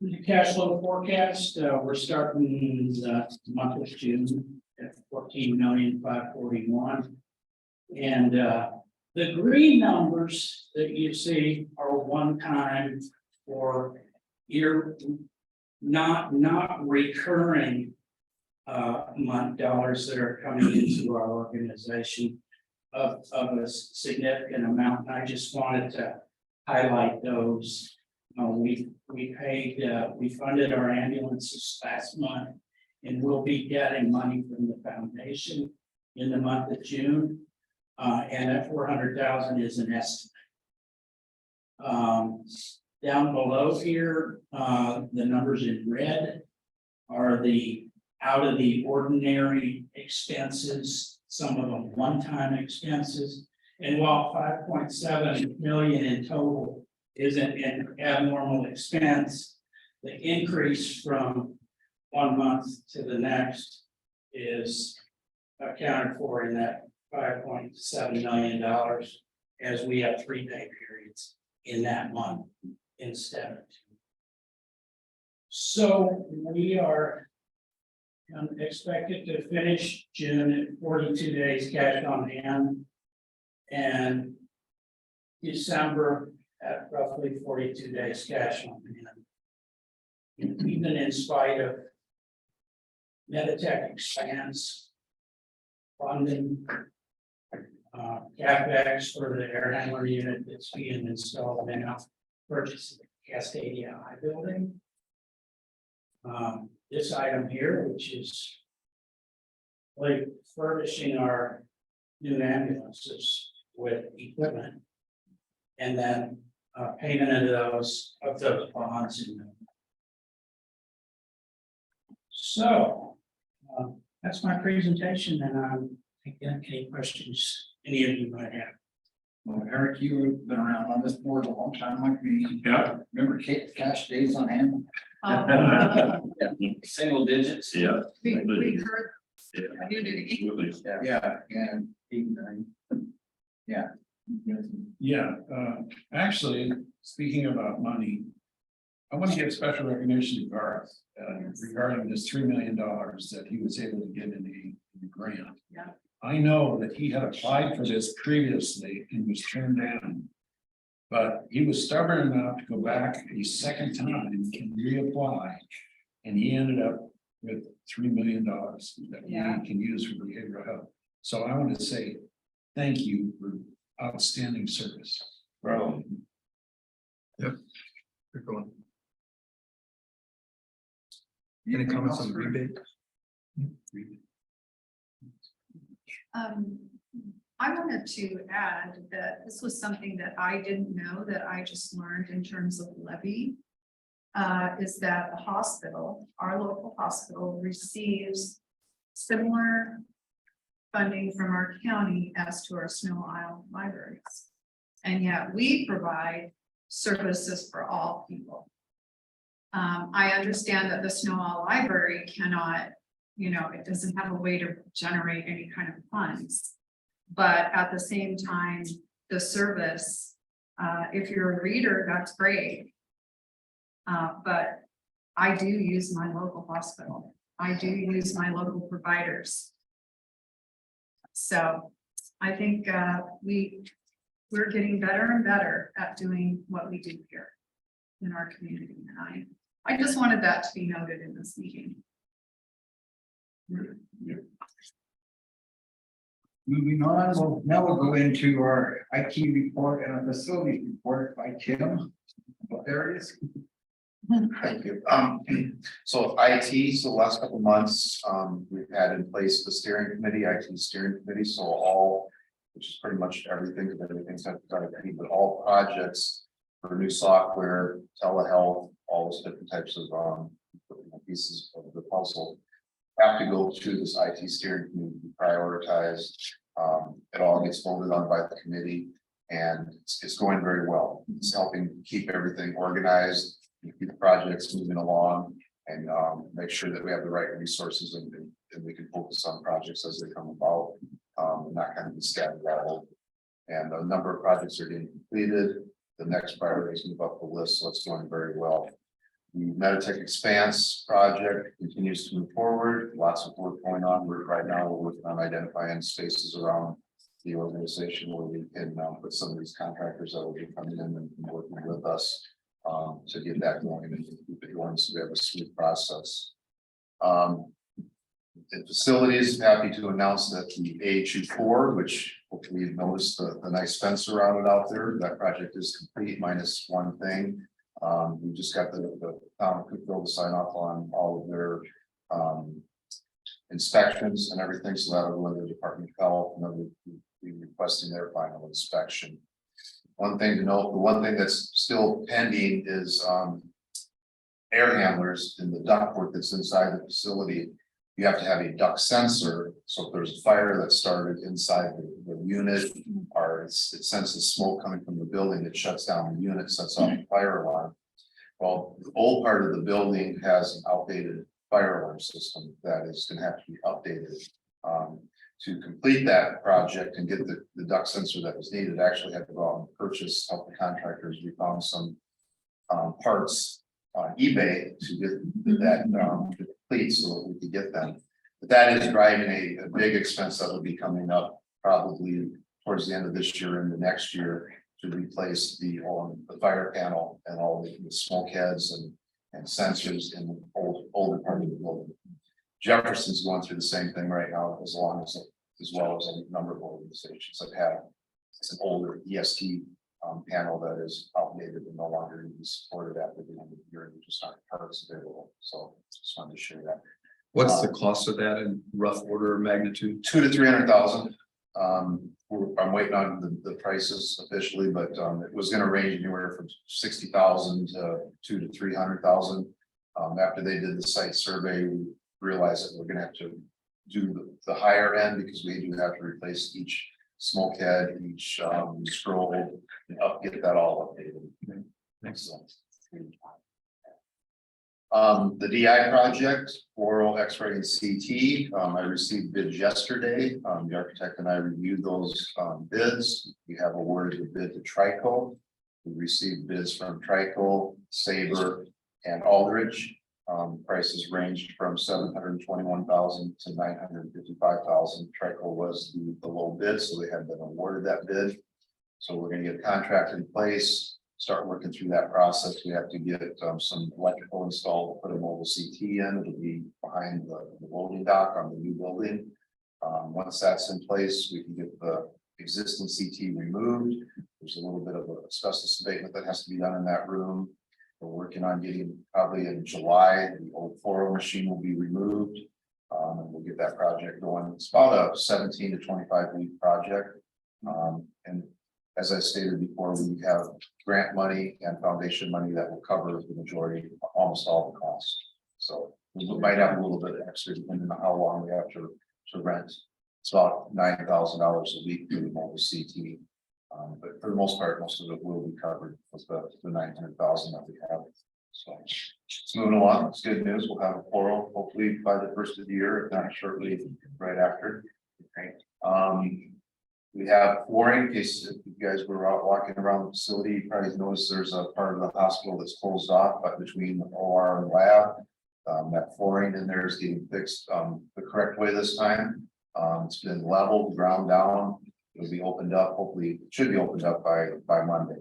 The cash flow forecast, we're starting the month of June at 14,541,000. And the green numbers that you see are one time for year, not recurring month dollars that are coming into our organization of a significant amount. I just wanted to highlight those. We funded our ambulances last month, and we'll be getting money from the foundation in the month of June. And that 400,000 is an estimate. Down below here, the numbers in red are the out of the ordinary expenses, some of them one-time expenses. And while 5.7 million in total isn't an abnormal expense, the increase from 1 month to the next is accounted for in that $5.7 million, as we have 3 pay periods in that month instead of 2. So we are expected to finish June at 42 days cash on hand, and December at roughly 42 days cash on hand. Even in spite of Meditech expands funding, CapEx for the air handler unit that's being installed now, purchase the Cascadia High building. This item here, which is like furnishing our new ambulances with equipment, and then payment of those bonds. So that's my presentation, and I'm taking any questions any of you might have. Well, Eric, you've been around on this board a long time like me. Yeah. Remember Kate cash days on hand? Single digits. Yeah. We heard community. Yeah, and yeah. Yeah, actually, speaking about money, I want to give special recognition to Garth regarding this $3 million that he was able to get in the grant. Yeah. I know that he had applied for this previously and was turned down. But he was stubborn enough to go back a second time and reapply. And he ended up with $3 million that we can use for behavioral health. So I want to say thank you for outstanding service. Bro. Yep. Good going. Any comments on the rebate? I wanted to add that this was something that I didn't know, that I just learned in terms of levy. Is that the hospital, our local hospital, receives similar funding from our county as to our Snow Isle libraries. And yet we provide services for all people. I understand that the Snow Isle Library cannot, it doesn't have a way to generate any kind of funds. But at the same time, the service If you're a reader, that's great. But I do use my local hospital. I do use my local providers. So I think we're getting better and better at doing what we do here in our community. And I just wanted that to be noted in this meeting. Moving on, now we'll go into our IT report and our facility report by Tim. There it is. Thank you. So IT, so the last couple of months, we've had in place the steering committee, IT steering committee, so all, which is pretty much everything, because everything's got IT, but all projects for new software, telehealth, all those different types of pieces of the puzzle have to go through this IT steering committee, be prioritized. It all gets voted on by the committee, and it's going very well. It's helping keep everything organized, keep the projects moving along, and make sure that we have the right resources and we can focus on projects as they come about, and not kind of be scattered out. And a number of projects are getting completed. The next priorities move up the list, so it's going very well. The Meditech Expanse project continues to move forward. Lots of work going on. Right now, we're working on identifying spaces around the organization where we can put some of these contractors that will be coming in and working with us to get that going and keep it going so we have a smooth process. In facilities, happy to announce that the AHU4, which hopefully you've noticed the nice fence around it out there, that project is complete minus one thing. We just got the town of Cookville to sign off on all of their inspections and everything, so that'll go into the Department of Health, and they'll be requesting their final inspection. One thing to note, the one thing that's still pending is air handlers in the ductwork that's inside the facility. You have to have a duct sensor, so if there's a fire that started inside the unit, or it senses smoke coming from the building, it shuts down the unit, sets off the fire alarm. Well, the old part of the building has an outdated fire alarm system that is going to have to be updated. To complete that project and get the duct sensor that was needed, actually had to go out and purchase, help the contractors. We found some parts on eBay to get that complete so that we could get them. But that is driving a big expense that will be coming up probably towards the end of this year and the next year to replace the fire panel and all the smoke heads and sensors in the older part of the building. Jefferson's going through the same thing right now, as well as a number of organizations that have an older EST panel that is outdated and no longer be supported after the end of the year, and just aren't parts available. So just wanted to share that. What's the cost of that in rough order of magnitude? $200,000 to $300,000. I'm waiting on the prices officially, but it was going to range anywhere from 60,000 to 200,000 to 300,000. After they did the site survey, we realized that we're going to have to do the higher end because we do have to replace each smoke head, each scroll, and get that all updated. Excellent. The DI project, oral X-ray and CT. I received bids yesterday. The architect and I reviewed those bids. We have awarded the bid to Trico. We received bids from Trico, Sabre, and Aldridge. Prices ranged from $721,000 to $955,000. Trico was the low bid, so they had been awarded that bid. So we're going to get a contract in place, start working through that process. We have to get some electrical installed, put a mobile CT in. It'll be behind the loading dock on the new building. Once that's in place, we can get the existing CT removed. There's a little bit of a asbestos abatement that has to be done in that room. We're working on getting probably in July, the old 4.0 machine will be removed. And we'll get that project going. It's about a 17 to 25 week project. And as I stated before, we have grant money and foundation money that will cover the majority, almost all the costs. So we might have a little bit extra depending on how long we have to rent. It's about $9,000 a week for the mobile CT. But for the most part, most of it will be covered with the 900,000 that we have. So it's moving along. It's good news. We'll have a portal hopefully by the first of the year, if not shortly right after. Okay. We have flooring, in case if you guys were out walking around the facility, you probably noticed there's a part of the hospital that's closed off, but between the OR and lab. That flooring in there is getting fixed, the correct way this time. It's been leveled, ground down. It'll be opened up, hopefully, it should be opened up by Monday.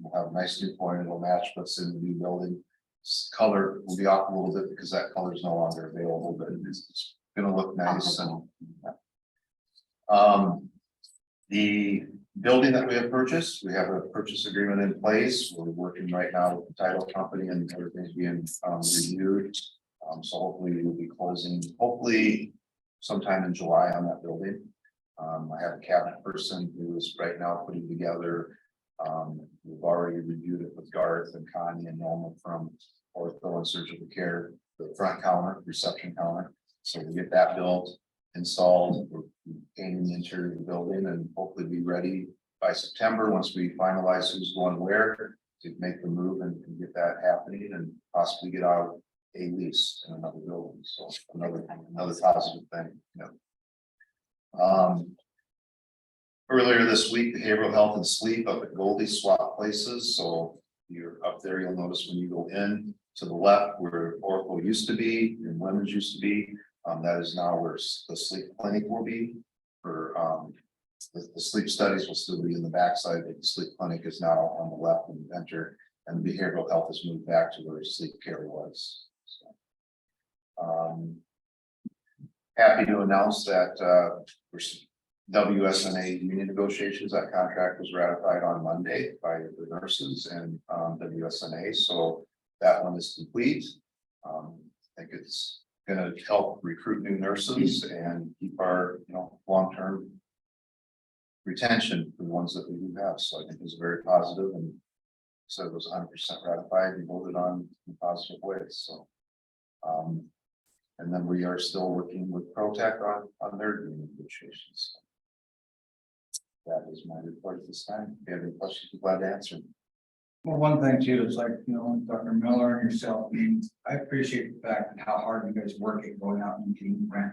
We'll have a nice new flooring, it'll match what's in the new building. Color will be off a little bit because that color is no longer available, but it's gonna look nice and. The building that we have purchased, we have a purchase agreement in place. We're working right now with the title company and everything's being reviewed. So hopefully we'll be closing, hopefully sometime in July on that building. I have a cabinet person who is right now putting together. We've already reviewed it with Garth and Connie and Norma from Ortho and Surgical Care, the front counter, reception counter. So we get that built, installed, we're painting the interior of the building and hopefully be ready by September, once we finalize who's going where, to make the move and get that happening and possibly get out a lease in another building. So another positive thing, you know. Earlier this week, behavioral health and sleep up at Goldie swap places. So you're up there, you'll notice when you go in to the left where Oracle used to be and women's used to be. That is now where the sleep clinic will be. For the sleep studies will still be in the backside, but the sleep clinic is now on the left when you enter, and behavioral health has moved back to where sleep care was. So, happy to announce that for WSNA union negotiations, that contract was ratified on Monday by the nurses and WSNA. So that one is complete. I think it's going to help recruit new nurses and keep our, long-term retention for the ones that we do have. So I think it's very positive and said it was 100% ratified and voted on in positive ways. So, and then we are still working with ProTech on their negotiations. That is my report at this time. If you have any questions, I'm glad to answer. Well, one thing too, is like, Dr. Miller and yourself, I appreciate the fact that how hard you guys work at going out and getting grant.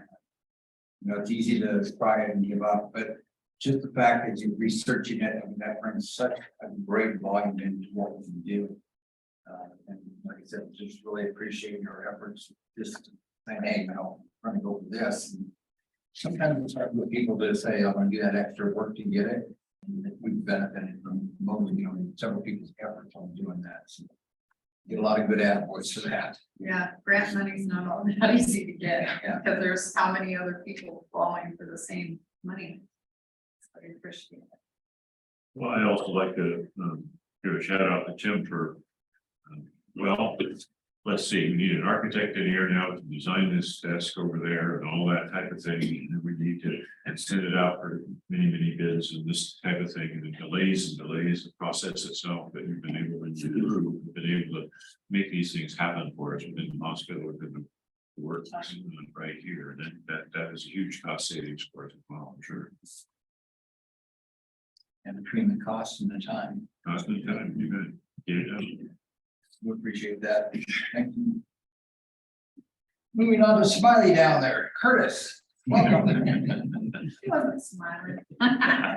It's easy to try and give up, but just the fact that you're researching it, that brings such a great volume into what we do. And like I said, just really appreciate your efforts, just saying, hey, we're gonna go for this. And sometimes it's hard for people to say, I'm gonna do that extra work to get it. And we've benefited from several people's efforts on doing that. So get a lot of good attaboys for that. Yeah, grant money's not all that easy to get, Yeah. because there's how many other people falling for the same money. So I appreciate it. Well, I'd also like to give a shout out to Tim for, let's see, we need an architect in here now to design this desk over there and all that type of thing. And we need to send it out for many bids and this type of thing, and the delays the process itself that we've been able to do. We've been able to make these things happen for us within the hospital, within the work right here. And that is a huge cost savings for us as well, I'm sure. And between the cost and the time, Cost and time, you could get it done. we appreciate that. Thank you. Moving on to Smiley down there, Curtis. Welcome. He wasn't smiling.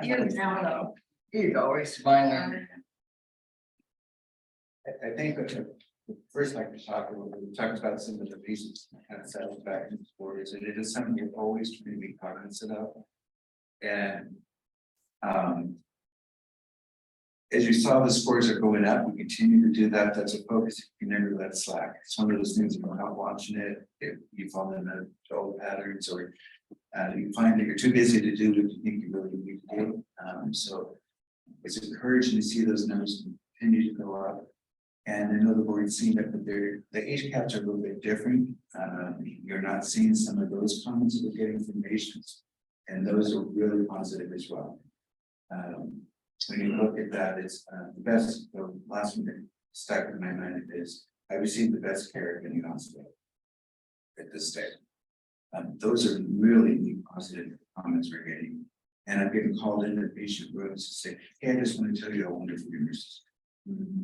He was down low. He's always smiling. I think that first like to talk a little bit, we talked about some of the reasons kind of satisfaction for is, and it is something you're always trying to be cognizant of. And as you saw, the scores are going up. We continue to do that. That's a focus. You can never let slack. It's one of those things when you're not watching it, if you fall into old patterns or you find that you're too busy to do what you think you really need to do. So it's encouraging to see those numbers continue to go up. And I know the board's seen it, but the age caps are a little bit different. You're not seeing some of those comments that we're getting from patients, and those are really positive as well. When you look at that, it's the best. The last one that stuck in my mind is I received the best care of any hospital at this state. Those are really neat, positive comments we're getting. And I'm getting called into patient rooms to say, hey, I just want to tell you how wonderful your nurses.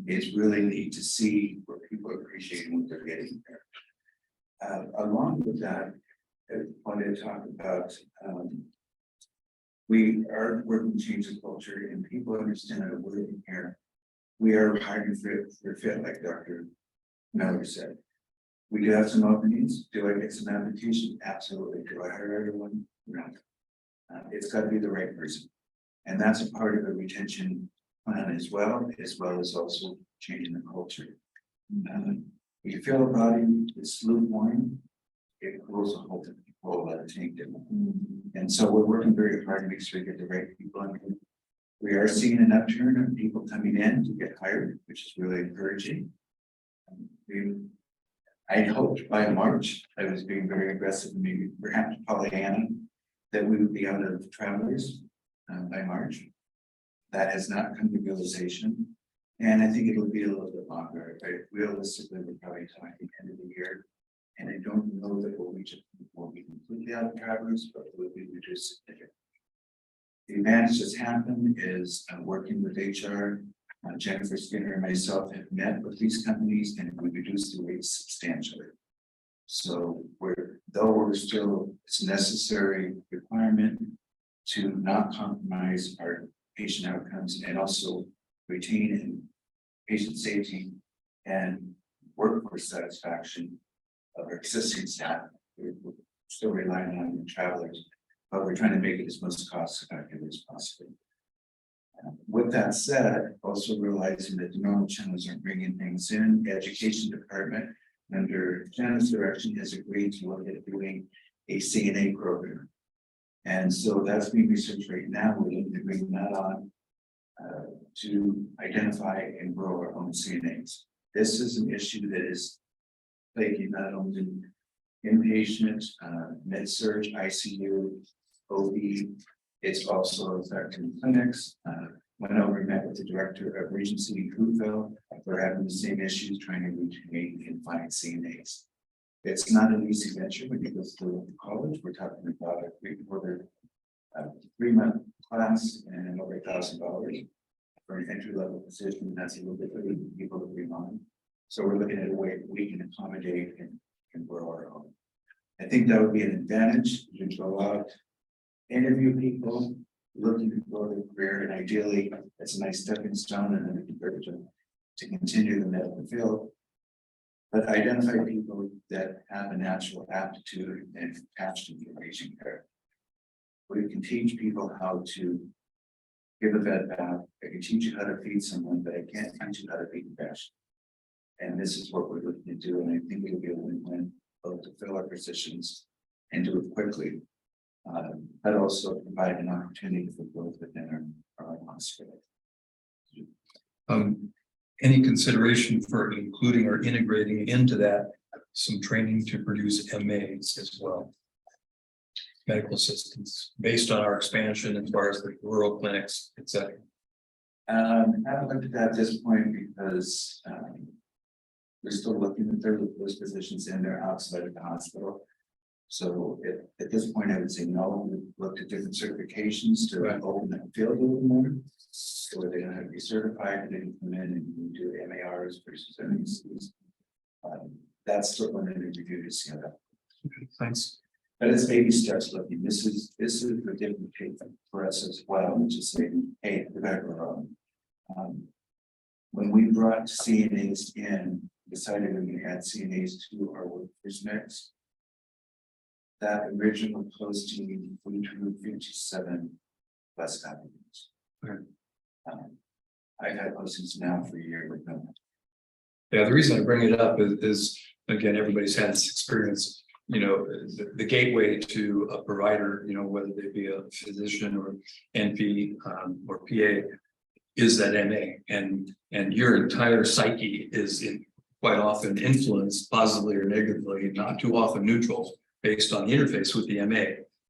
It's really neat to see where people are appreciating what they're getting there. Along with that, I wanted to talk about We are working to change the culture and people understand that we're in here. We are hiring for fit, like Dr. Miller said. We do have some openings. Do I get some applications? Absolutely. Do I hire everyone? No. It's got to be the right person. And that's a part of the retention plan as well as also changing the culture. If you feel a body is lukewarm, it cools a whole tank. And so we're working very hard to make sure we get the right people in. We are seeing an upturn of people coming in to get hired, which is really encouraging. I hoped by March, I was being very aggressive, maybe perhaps Pollyanna, that we would be out of travelers by March. That has not come to realization. And I think it'll be a little bit longer, but realistically, we're probably talking end of the year. And I don't know that we'll be completely out of travelers, but we'll be reduced significantly. The advantage that's happened is working with HR, Jennifer Skinner and myself have met with these companies and we reduced the rates substantially. So though we're still, it's a necessary requirement to not compromise our patient outcomes and also retain and patient safety and workforce satisfaction of our existing staff. We're still relying on the travelers, but we're trying to make it as most cost effective as possible. With that said, also realizing that the normal channels are bringing things in, the education department under Jenna's direction has agreed to look at doing a CNA program. And so that's being researched right now. We're looking to bring that on to identify and grow our own CNAs. This is an issue that is plaguing not only inpatient, med-surg, ICU, OB, it's also affecting clinics. Went over and met with the director of Regency in Cookville. We're having the same issues trying to retain and find CNAs. It's not an easy venture when you go to college. We're talking about a 3-month class and over $1,000 for an entry-level position. That's a little bit for people to bring on. So we're looking at a way we can accommodate and grow our own. I think that would be an advantage. You can go out, interview people, looking to grow their career, and ideally, it's a nice stepping stone and an encouragement to continue the medical field. But identify people that have a natural aptitude and passion for patient care. We can teach people how to give a vet bath. I can teach you how to feed someone, but I can't teach you how to be compassionate. And this is what we're looking to do, and I think it'll be a win-win, both to fill our positions and do it quickly. But also provide an opportunity for growth within our hospital. Any consideration for including or integrating into that some training to produce MAs as well? Medical assistants, based on our expansion as far as the rural clinics, et cetera. I haven't looked at that at this point because we're still looking at those positions in there outside of the hospital. So at this point, I would say no. We've looked at different certifications to open that field a little more. So they're going to have to be certified and they can come in and do MARs versus MECs. That's still under review to see how that. Okay, thanks. But it's baby steps looking. This is the different take for us as well, which is saying, hey, we better grow. When we brought CNAs in, decided we had CNAs to our workforce mix. That original posting, we drew 57 less applicants. Okay. I've had postings now for a year with them. Yeah, the reason I bring it up is again, everybody's had this experience. You know, the gateway to a provider, you know, whether they be a physician or NP or PA, is that MA, and your entire psyche is quite often influenced positively or negatively, not too often neutral, based on the interface with the MA.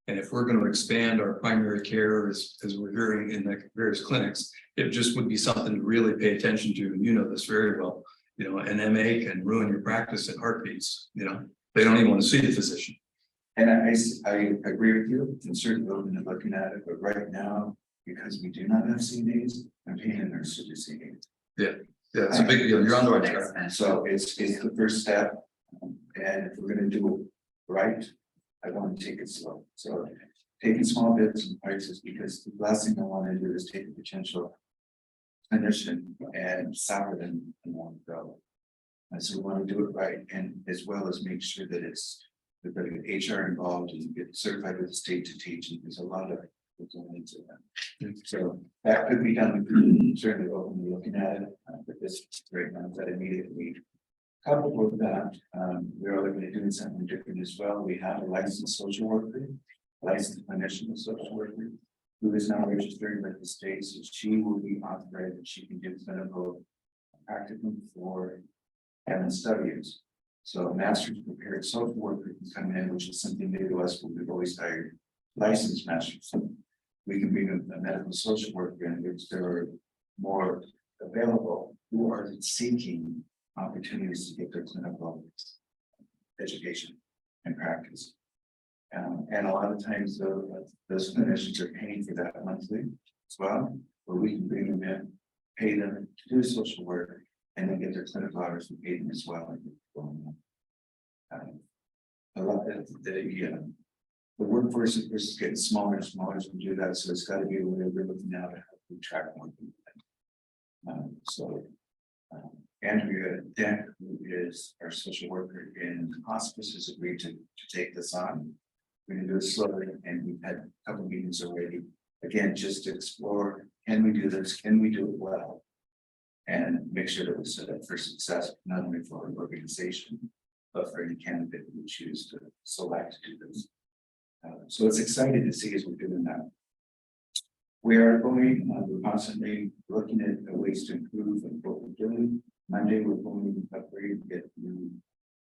And if we're going to expand our primary care as we're hearing in the various clinics, it just would be something to really pay attention to. And you know this very well. You know, an MA can ruin your practice in heartbeats. You know, they don't even want to see the physician. And I agree with you, and certainly open to looking at it, but right now, because we do not have CNAs, I'm paying a nurse to do CNAs. Yeah, it's a big deal. You're on the right track. So it's the first step, and if we're gonna do it right, I want to take it slow. So taking small bits and pieces, because the last thing I want to do is take a potential clinician and sour them in one go. And so we want to do it right, and as well as make sure that it's, we've got to get HR involved and get certified with the state to teach, and there's a lot of going into that. So that could be done, we could certainly open looking at it, but this right now, that immediately. Coupled with that, we're looking at doing something different as well. We have a licensed social worker, licensed clinician social worker, who is now registering with the state, so she will be authorized that she can do clinical practicum for MSWs. So a master's prepared social worker can come in, which is something new to us, but we've always hired licensed masters. So we can bring a medical social worker in, which there are more available who are seeking opportunities to get their clinical education and practice. And a lot of times those clinicians are paying for that monthly as well, where we can bring them in, pay them to do social work, and then get their clinical hours and pay them as well. A lot of the workforce is getting smaller and smaller as we do that, so it's got to be a way we're looking now to how we track more people. Andrea Dent, who is our social worker in hospice, has agreed to take this on. We're gonna do it slowly, and we've had a couple meetings already. Again, just to explore, can we do this? Can we do it well? And make sure that we set up for success, not only for our organization, but for any candidate who choose to select to do this. So it's exciting to see as we're doing that. We are going, we're constantly looking at ways to improve what we're doing. Monday, we're going to upgrade, get new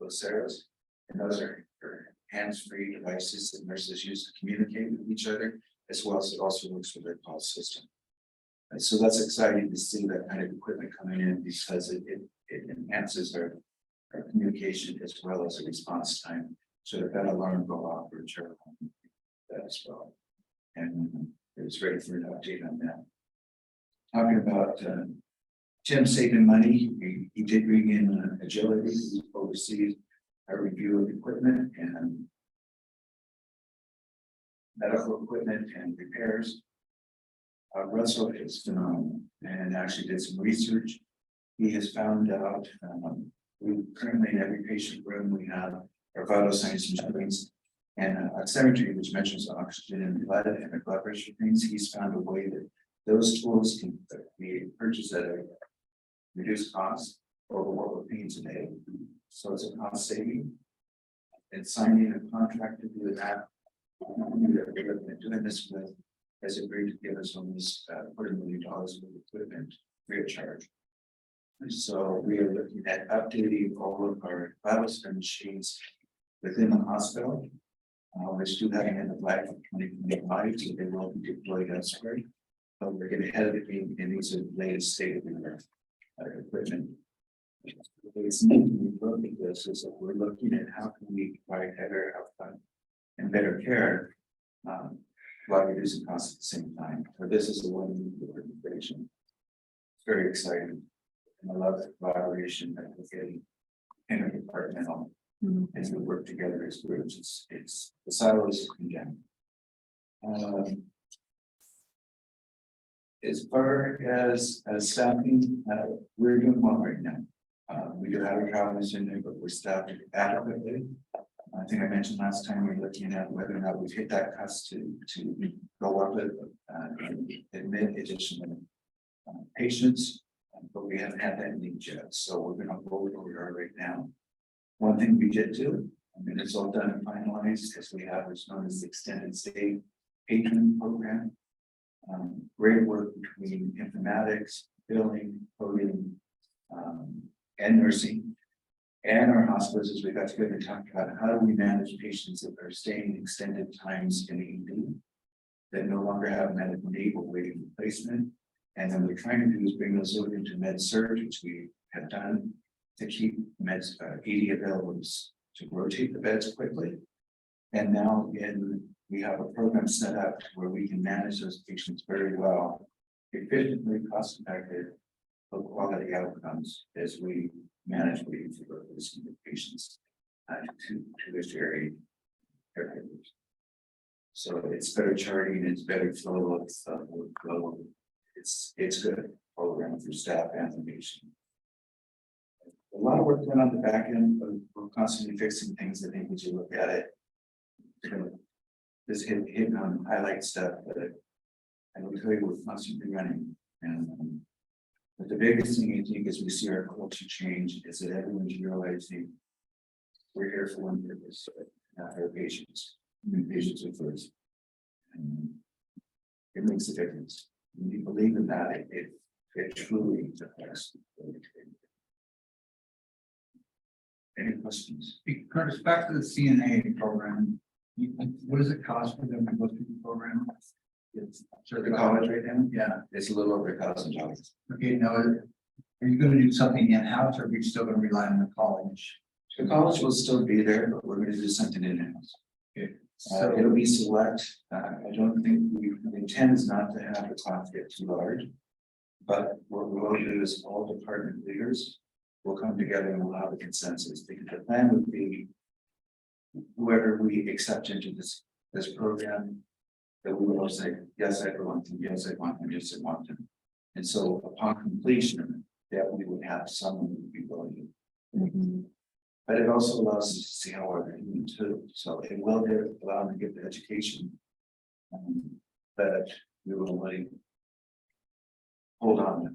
Voceras, and those are hands-free devices that nurses use to communicate with each other, as well as it also works with their call system. And so that's exciting to see that kind of equipment coming in, because it enhances our communication as well as a response time. So if that alarm go off or chart that as well. And it's ready for an update on that. Talking about Tim saving money, he did bring in Agility, who oversees a review of equipment and medical equipment and repairs. Russell is phenomenal and actually did some research. He has found out we currently in every patient room we have our vital signs and screens and a oximetry which measures oxygen in blood and the blood pressure things. He's found a way that those tools can be purchased at a reduced cost over what we're paying today. So it's a cost saving. And signing a contract to do that. Doing this with has agreed to give us almost $40 million of equipment free of charge. And so we are looking at updating all of our vital sign machines within the hospital. We're still having end of life in 2025, so they will be deployed elsewhere. But we're getting ahead of the game, and these are the latest state of the art equipment. It's neat when we look at this is that we're looking at how can we provide better outcome and better care while reducing costs at the same time. So this is the one organization. It's very exciting. And I love the collaboration that we're getting interdepartmental as we work together as groups. It's the silos condemned. As far as staffing, we're doing well right now. We do have our travelers in there, but we're staffed adequately. I think I mentioned last time we were looking at whether or not we've hit that cost to go up with admit additional patients, but we haven't had that need yet. So we're going to hold where we are right now. One thing we did do, I mean, it's all done and finalized, as we have what's known as the extended stay patron program. Great work between informatics, billing, coding, and nursing. And our hospitals, we got together and talked about how do we manage patients that are staying extended times in ED that no longer have medical need or waiting replacement. And then we're trying to do is bring those over into med surg, which we have done to keep meds ED available to rotate the beds quickly. And now we have a program set up where we can manage those patients very well, efficiently, cost effective, low quality outcomes as we manage waiting for those patients to this area. So it's better charting, it's better flow of workflow. It's good program for staff and the patient. A lot of work done on the back end, but we're constantly fixing things. I think as you look at it. Just hitting on highlight stuff, but I will tell you, we're constantly running and. But the biggest thing I think as we see our culture change is that everyone's realizing. We're here for one purpose, not our patients, and patients are first. And it makes a difference. When you believe in that, it truly affects. Any questions? Curtis, back to the CNA program. What does it cost for them to go through the program? It's So the college right now, Yeah, it's a little over $1,000. okay, now, are you gonna do something in-house or are we still gonna rely on the college? The college will still be there, but we're gonna do something in-house. So, It'll be select. I don't think the intent is not to have the class get too large. But what we will do is all department leaders will come together and we'll have a consensus, because the plan would be. Whoever we accept into this program. That we will all say, yes, I want them, yes, I want them, yes, I want them. And so upon completion, that we would have someone who would be willing. But it also allows us to see how we're doing too, so it will allow them to get the education. That we will like. Hold on.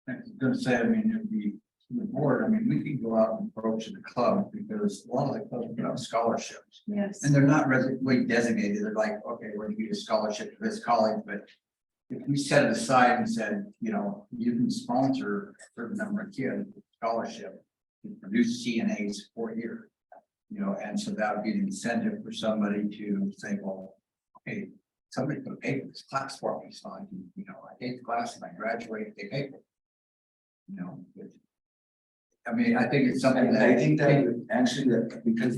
I was gonna say, I mean, it'd be the board, I mean, we can go out and approach the club because a lot of the clubs put out scholarships. Yes. And they're not really designated, they're like, okay, we're gonna give you a scholarship to this college, but. If we set it aside and said, you know, you can sponsor a certain number of kids with scholarship. To produce CNAs for a year. You know, and so that would be an incentive for somebody to say, well, hey, somebody could pay for this class for me, so I can, you know, I take the class and I graduate, they pay for it. You know, I mean, I think it's something that I think that would actually, that because.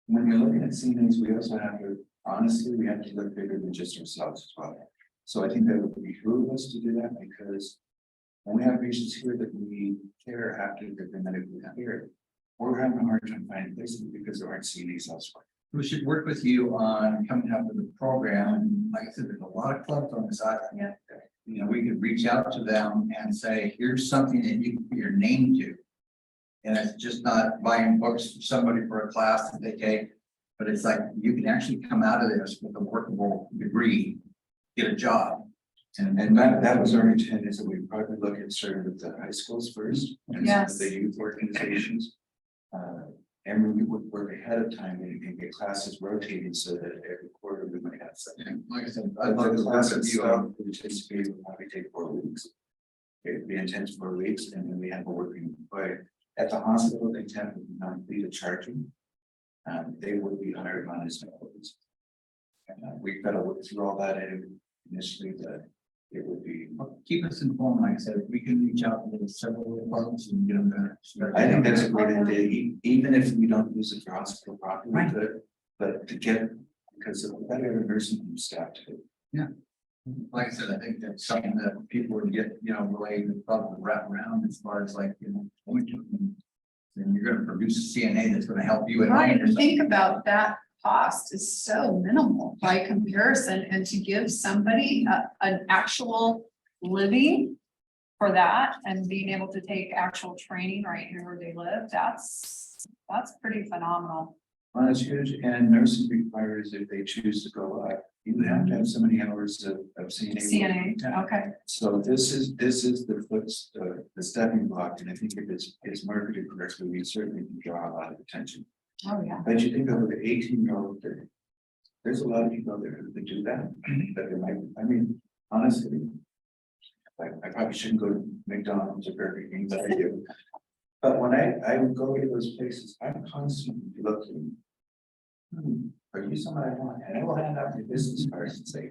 When you're looking at seniors, we also have to, honestly, we have to look bigger than just ourselves as well. So I think that would behoove us to do that because. When we have patients here that we care after they've been medically cleared, we're having a hard time finding places because there aren't CNAs elsewhere. we should work with you on coming up with a program. And like I said, there's a lot of clubs on this island. Yeah. You know, we could reach out to them and say, here's something that you can put your name to. And it's just not buying books for somebody for a class that they take, but it's like you can actually come out of this with a workable degree, get a job. And that was our intent, is that we probably look at starting with the high schools first. And some of Yes. the youth organizations. And we would work ahead of time and get classes rotating so that every quarter we might have something. Like I said, I'd I'd love love to the work class with you itself, on. which is we would probably take 4 weeks. It'd be intense 4 weeks, and then we have a working, but at the hospital, they tend to not be the charging. They would be hired on as employees. And we've got to work through all that initially, but it would be. Keep us informed, like I said, we can reach out to the several departments and get them there. I think that's a great idea, even if we don't use it for hospital property, Right. but to get, because we got to have a nursing home staff too. Like I said, I think that's something that people would get, you know, really probably wrap around as far as like, you know, going to. And you're gonna produce a CNA that's gonna help you. at home Right, or something. think about that cost is so minimal by comparison, and to give somebody an actual living. For that and being able to take actual training right here where they live, that's pretty phenomenal. Well, it's huge, and nursing requires if they choose to go up, you have to have so many hours of CNA. CNA, okay, So this is the stepping block, and I think if it's marketed correctly, we certainly can draw a lot of attention. oh, yeah. But you think of the 18-year-old, there's a lot of people out there that do that, that they might, I mean, honestly. I probably shouldn't go to McDonald's or Burger King, but I do. But when I would go to those places, I'm constantly looking. Are you somebody I want? And I will hand out your business cards and say.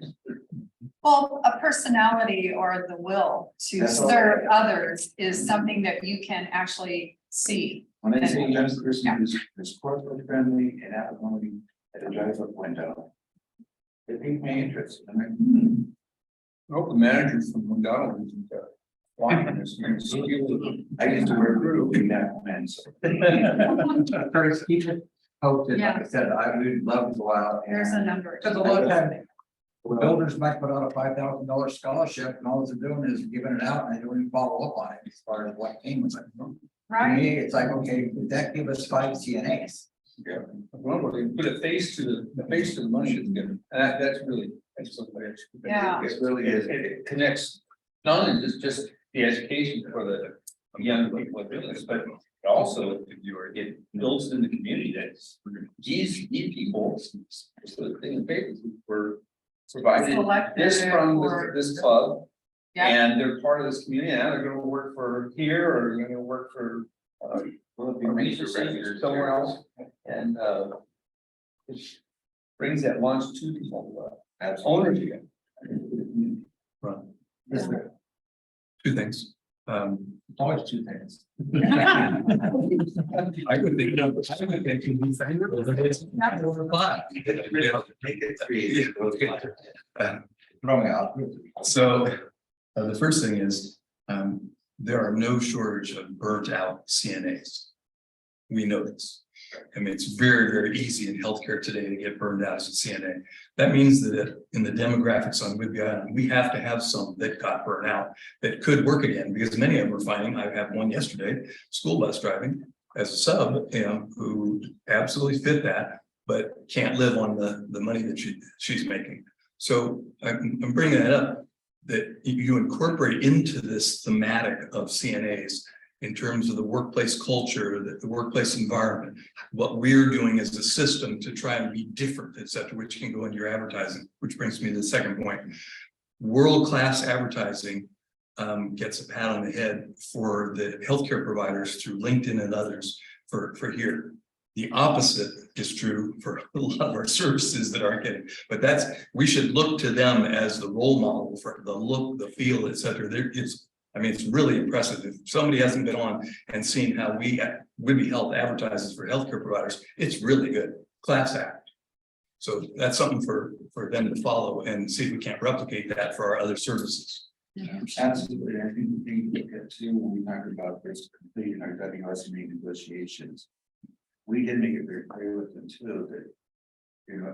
Well, a personality or the will to That's all. serve others is something that you can actually see. When I say a young person who's corporate friendly and out of at a drive-up window. It piqued my interest. I'm like, I hope the managers from McDonald's isn't watching this. I used to work in that man, so. Curtis, keep it, posted, like Yeah. I said, would love to go out. and- There's a number. Took a lot of time. Builders might put out a $5,000 scholarship and all it's doing is giving it out and they don't even follow up on it as far as what came. It's like, to Right, me, it's like, okay, would that give us 5 CNAs? Well, they put a face to the face to the money that's given, and that's really, that's something. Yeah. It really is. It connects, not only just the education for the young people doing this, but also if you are, it builds in the community that these people, so the thing in papers were provided this from this club. Yeah. And they're part of this community, and now they're gonna work for here, or they're gonna work for a research center somewhere else, and it brings that longitudinal ownership. Two things. Always 2 things. I would think, I would think you'd be saying that over 5. Make it 3. Throw me out. So, the first thing is, there are no shortage of burnt out CNAs. We know this. I mean, it's very, very easy in healthcare today to get burned out as a CNA. That means that in the demographics on Whidbey Island, we have to have some that got burned out that could work again, because many of them are finding, I had one yesterday, school bus driving as a sub, who absolutely fit that, but can't live on the money that she's making. So I'm bringing that up, that you incorporate into this thematic of CNAs in terms of the workplace culture, the workplace environment, what we're doing as a system to try and be different, et cetera, which can go into your advertising, which brings me to the second point. World-class advertising gets a pat on the head for the healthcare providers through LinkedIn and others for here. The opposite is true for a lot of our services that aren't getting, but we should look to them as the role model for the look, the feel, et cetera. It's really impressive. If somebody hasn't been on and seen how Whidbey Health advertises for healthcare providers, it's really good, class act. So that's something for them to follow and see if we can't replicate that for our other services. Absolutely. I think the thing to look at too, when we talk about this completing our WSMA negotiations, we did make it very clear with them too, that,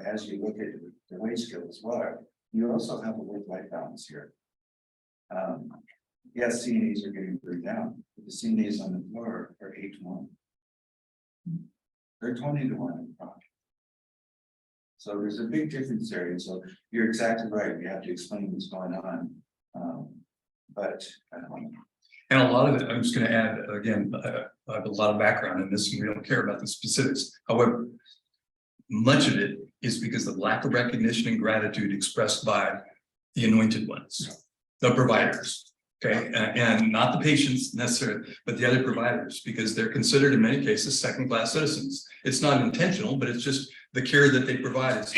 as you look at the wage scale as well, you also have a work-life balance here. Yes, CNAs are getting burned down, but the CNAs on the floor are 8 to 1. They're 20 to 1 in the project. So there's a big difference there, and so you're exactly right, we have to explain what's going on. And a lot of it, I'm just going to add, again, I have a lot of background in this and we don't care about the specifics. However, much of it is because of lack of recognition and gratitude expressed by the anointed ones, the providers, okay, and not the patients necessarily, but the other providers, because they're considered in many cases second-class citizens. It's not intentional, but it's just the care that they provide is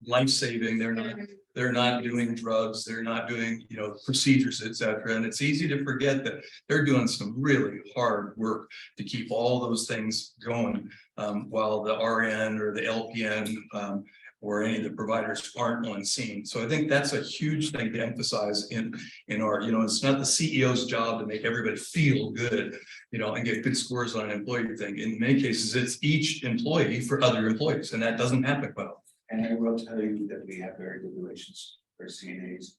life-saving. They're not doing drugs, they're not doing, procedures, et cetera. And it's easy to forget that they're doing some really hard work to keep all those things going while the RN or the LPN or any of the providers aren't on scene. So I think that's a huge thing to emphasize in our, it's not the CEO's job to make everybody feel good, and get good scores on an employee thing. In many cases, it's each employee for other employees, and that doesn't happen well. And I will tell you that we have very good relations for CNAs.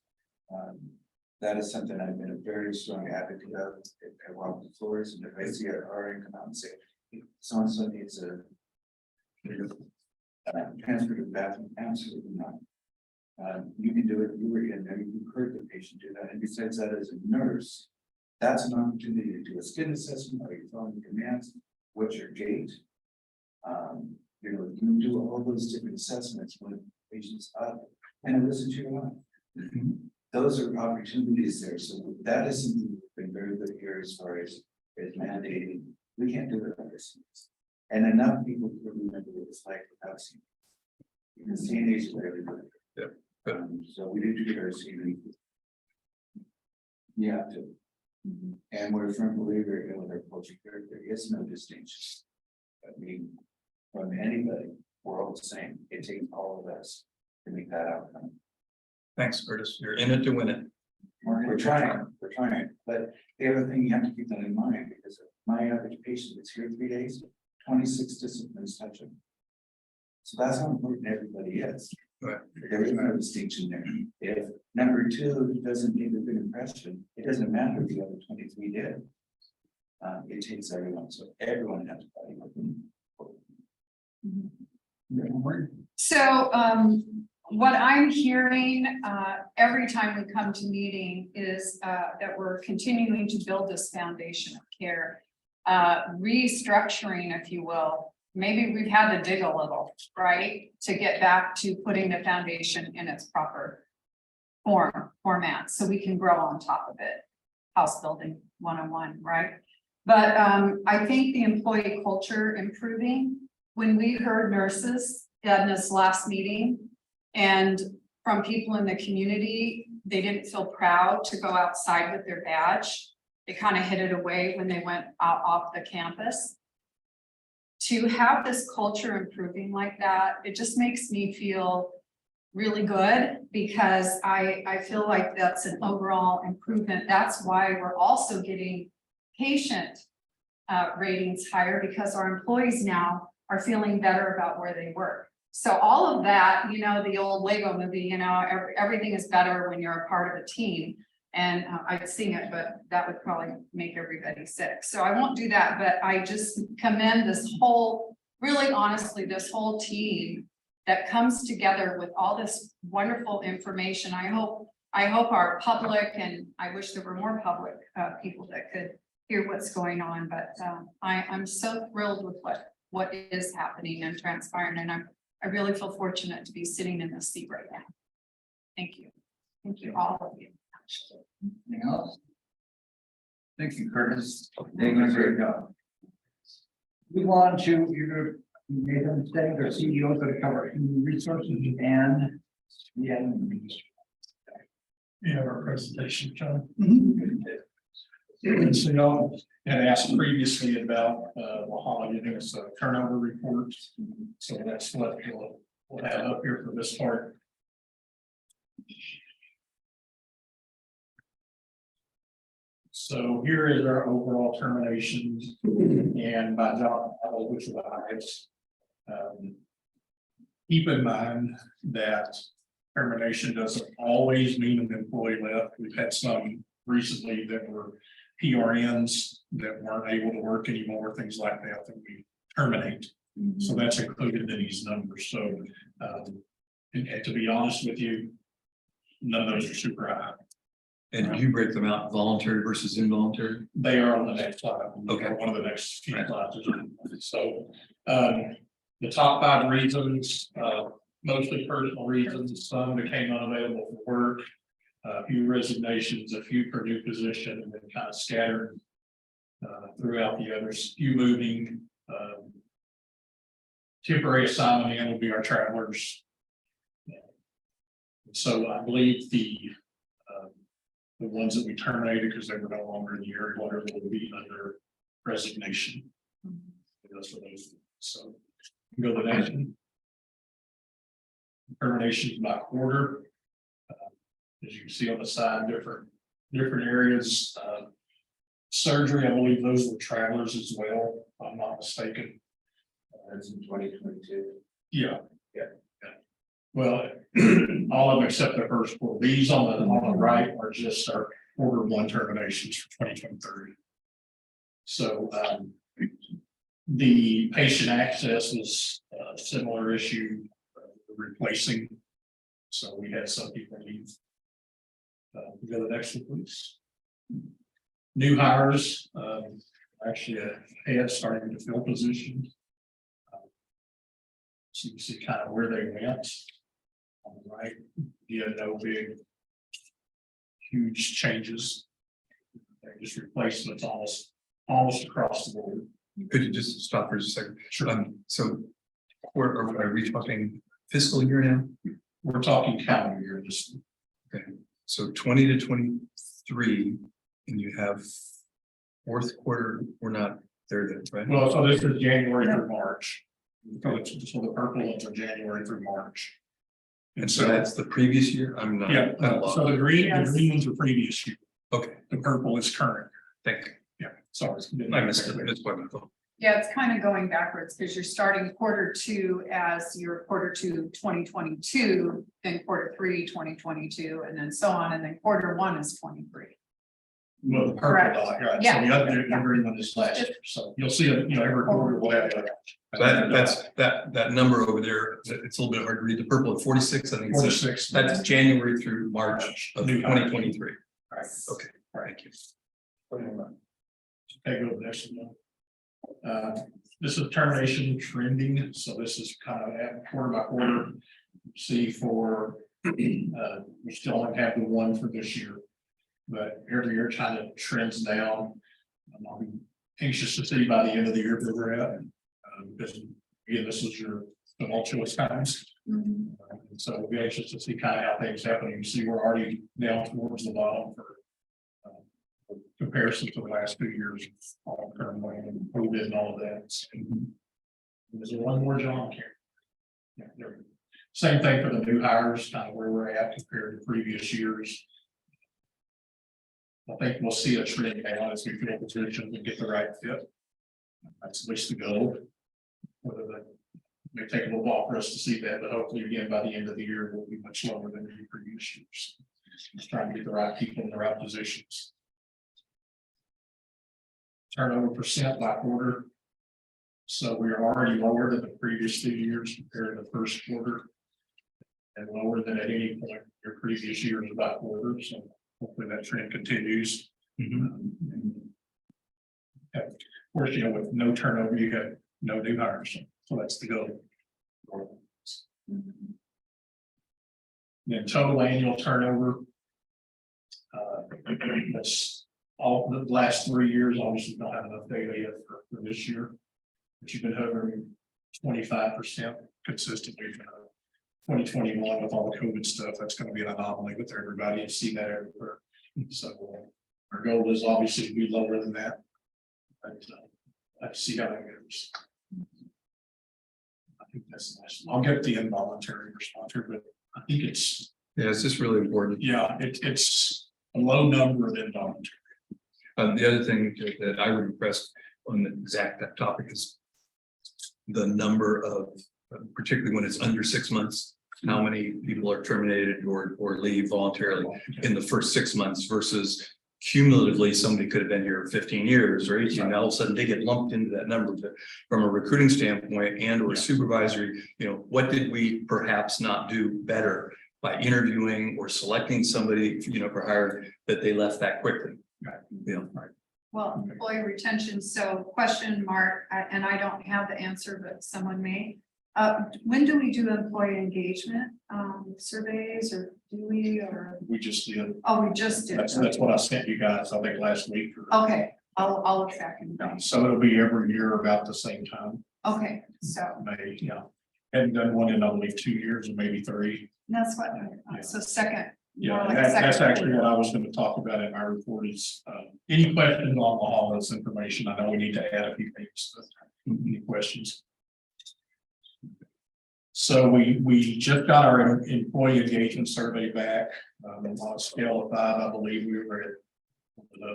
That is something I've been a very strong advocate of. I walk the floors, and if I see our RN come out and say, so and so needs a transfer to the bathroom, absolutely not. You can do it. You were in there. You heard the patient do that. And besides that, as a nurse, that's an opportunity to do a skin assessment. Are you following commands? What's your gait? You do all those different assessments when the patient's up and listen to your life. Those are opportunities there. So that is something that's been very good here as far as mandating. We can't do it under CNAs. And enough people can remember what it's like without CNAs. Because CNAs are very good. Yeah. So we need to get our CNAs. Yeah. And we're a firm believer in with our culture here, there is no distinction. I mean, from anybody, we're all the same. It takes all of us to make that outcome. Thanks, Curtis. You're in it to win it. We're trying, but the other thing you have to keep that in mind, because my average patient is here 3 days, 26 disciplines touch them. So that's how important everybody is. Right. There's no distinction there. If number two doesn't leave a good impression, it doesn't matter if the other 23 did. It takes everyone, so everyone has to fight with them. So, what I'm hearing, every time we come to meeting is, that we're continuing to build this foundation of care. Restructuring, if you will, maybe we've had to dig a little, right? To get back to putting the foundation in its proper format, so we can grow on top of it. House building 101, right? But, I think the employee culture improving, when we heard nurses in this last meeting, and from people in the community, they didn't feel proud to go outside with their badge. They kind of hid it away when they went out off the campus. To have this culture improving like that, it just makes me feel really good, because I feel like that's an overall improvement. That's why we're also getting patient ratings higher, because our employees now are feeling better about where they work. So all of that, you know, the old Lego movie, you know, everything is better when you're a part of a team. And I'd sing it, but that would probably make everybody sick. So I won't do that, but I just commend this whole, really honestly, this whole team that comes together with all this wonderful information. I hope our public, and I wish there were more public people that could hear what's going on, but I'm so thrilled with what is happening and transpiring, and I really feel fortunate to be sitting in this seat right now. Thank you. Thank you, all of you. Anything else? Thank you, Curtis. They're doing a great job. Move on to your Nathan Steng, our CEO, is going to cover human resources and You have our presentation, John. So y'all had asked previously about Wahala giving us a turnover report. So that's what we'll have up here for this part. So here is our overall terminations and by job level, which are the highest. Keep in mind that termination doesn't always mean an employee left. We've had some recently that were PRNs that weren't able to work anymore, things like that we terminate. So that's included in these numbers. So, and to be honest with you, none of those are super high. And do you break them out voluntary versus involuntary? They are on the next slide. Okay. One of the next few slides. So, the top 5 reasons, mostly personal reasons, some became unavailable for work. A few resignations, a few for new position, and then kind of scattered throughout the others, few moving. Temporary assignment in will be our travelers. So I believe the ones that we terminated because they were no longer in the area, whatever, will be under resignation. Those are those. So go to the next one. Terminations by quarter. As you can see on the side, different areas. Surgery, I believe those were travelers as well, if I'm not mistaken. That's in 2022. Yeah. Well, all of them except the first 4. These on the right are just our quarter 1 terminations for 2023. So the patient access was a similar issue, replacing. So we had some people leave. We go to the next one, please. New hires, actually had starting to fill positions. So you can see kind of where they went. On the right, you had no big, huge changes. They just replacements almost across the board. Could you just stop for just a second? Sure. So where are we talking fiscal year now? We're talking calendar year, just Okay, so 20 to 23, and you have fourth quarter, we're not there yet, right? well, so this is January through March. So the purple ones are January through March. And so that's the previous year, I'm not. Yeah, I'm lost. so the green ones are previous year, Okay, the purple is current. thank you. Yeah, sorry. I missed it, that's what I thought. Yeah, it's kind of going backwards because you're starting Q2 as your Q2 2022, then Q3 2022, and then so on, and then Q1 is 23. Well, the Correct. purple dot, right, so Yeah. the other, every one is last year, so you'll see it, every quarter will have. That number over there, it's a little bit hard to read, the purple at 46, I think. it says 46. That's January through March of New hire. 2023. Right. Okay, thank you. Okay, go to the next one. This is termination trending, so this is kind of at quarter by quarter. See for, we still only have the one for this year. But every year kind of trends down. I'll be anxious to see by the end of the year where we're at. Because again, this is your tumultuous times. And so we'll be anxious to see kind of how things happen. You see, we're already down towards the bottom for comparison to the last 2 years, all currently and COVID and all of that. So, is there one more, John? Yeah, there we go. Same thing for the new hires, kind of where we're at compared to previous years. I think we'll see a trend down as we fill positions and get the right fit. That's at least the goal. Whether that may take a little while for us to see that, but hopefully again, by the end of the year, we'll be much lower than the previous years. Just trying to get the right people in the right positions. Turnover percent by quarter. So we are already lower than the previous 2 years compared to the first quarter. And lower than at any point your previous years by quarter, so hopefully that trend continues. Of course, with no turnover, you have no new hires, so that's the goal. Then total annual turnover. That's all the last 3 years, obviously don't have enough data yet for this year. But you've been hovering 25% consistently for 2021 with all the COVID stuff. That's going to be an anomaly with everybody. You see that everywhere. So our goal is obviously to be lower than that. But let's see how that goes. I think that's nice. I'll get the involuntary response here, but I think it's, Yeah, it's just really important. yeah, it's a low number of involuntary. The other thing that I would request on the exact topic is the number of, particularly when it's under 6 months, how many people are terminated or leave voluntarily in the first 6 months versus cumulatively, somebody could have been here 15 years or 18, and all of a sudden they get lumped into that number. But from a recruiting standpoint and or supervisory, what did we perhaps not do better by interviewing or selecting somebody, for hire that they left that quickly? Right. Well, employee retention, so question mark, and I don't have the answer, but someone may. When do we do employee engagement surveys, or do we, or? We just did. Oh, we just did. That's what I sent you guys, I think last week. Okay, I'll look back and. So it'll be every year about the same time. Okay, so Maybe, hadn't done one in, I believe, 2 years or maybe 3. that's what, so second. Yeah, more like that's second actually quarter. what I was gonna talk about in my report is, any questions on all this information? I know we need to add a few things. Any questions? So we just got our employee engagement survey back, on a scale of 5, I believe we were at,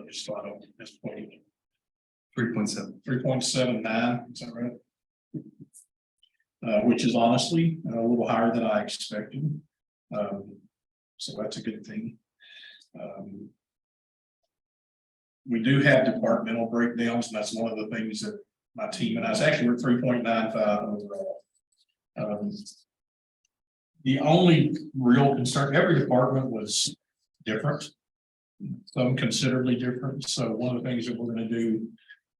just so I don't misquote, 3.7. 3.79, is that right? Which is honestly a little higher than I expected. So that's a good thing. We do have departmental breakdowns, and that's one of the things that my team and I, actually we're 3.95 overall. The only real concern, every department was different. Some considerably different. So one of the things that we're going to do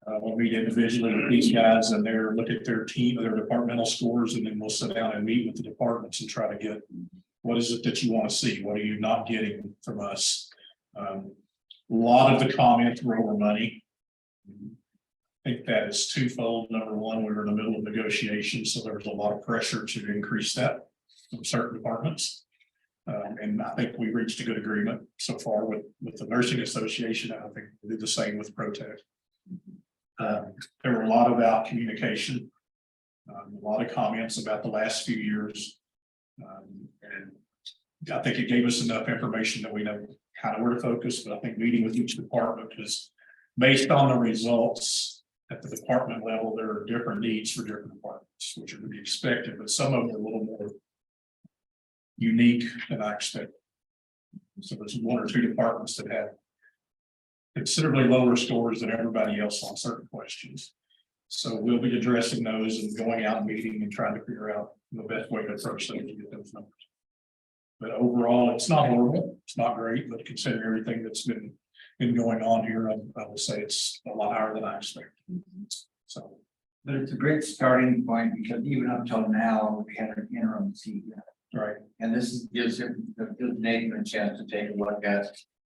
we'll meet individually with these guys and look at their team, their departmental scores, and then we'll sit down and meet with the departments and try to get what is it that you want to see? What are you not getting from us? A lot of the comments were over money. I think that is twofold. Number one, we were in the middle of negotiations, so there was a lot of pressure to increase that from certain departments. And I think we reached a good agreement so far with the nursing association. I think we did the same with Protect. There were a lot about communication, a lot of comments about the last few years. And I think it gave us enough information that we know kind of where to focus, but I think meeting with each department is based on the results at the department level, there are different needs for different departments, which are to be expected, but some of them are a little more unique than I expected. So there's one or two departments that have considerably lower scores than everybody else on certain questions. So we'll be addressing those and going out and meeting and trying to figure out the best way to approach those to get those numbers. But overall, it's not horrible, it's not great, but considering everything that's been going on here, I will say it's a lot higher than I expected. So, But it's a great starting point because even up till now, we had an interim CEO. right, And this gives Nathan a chance to take a look at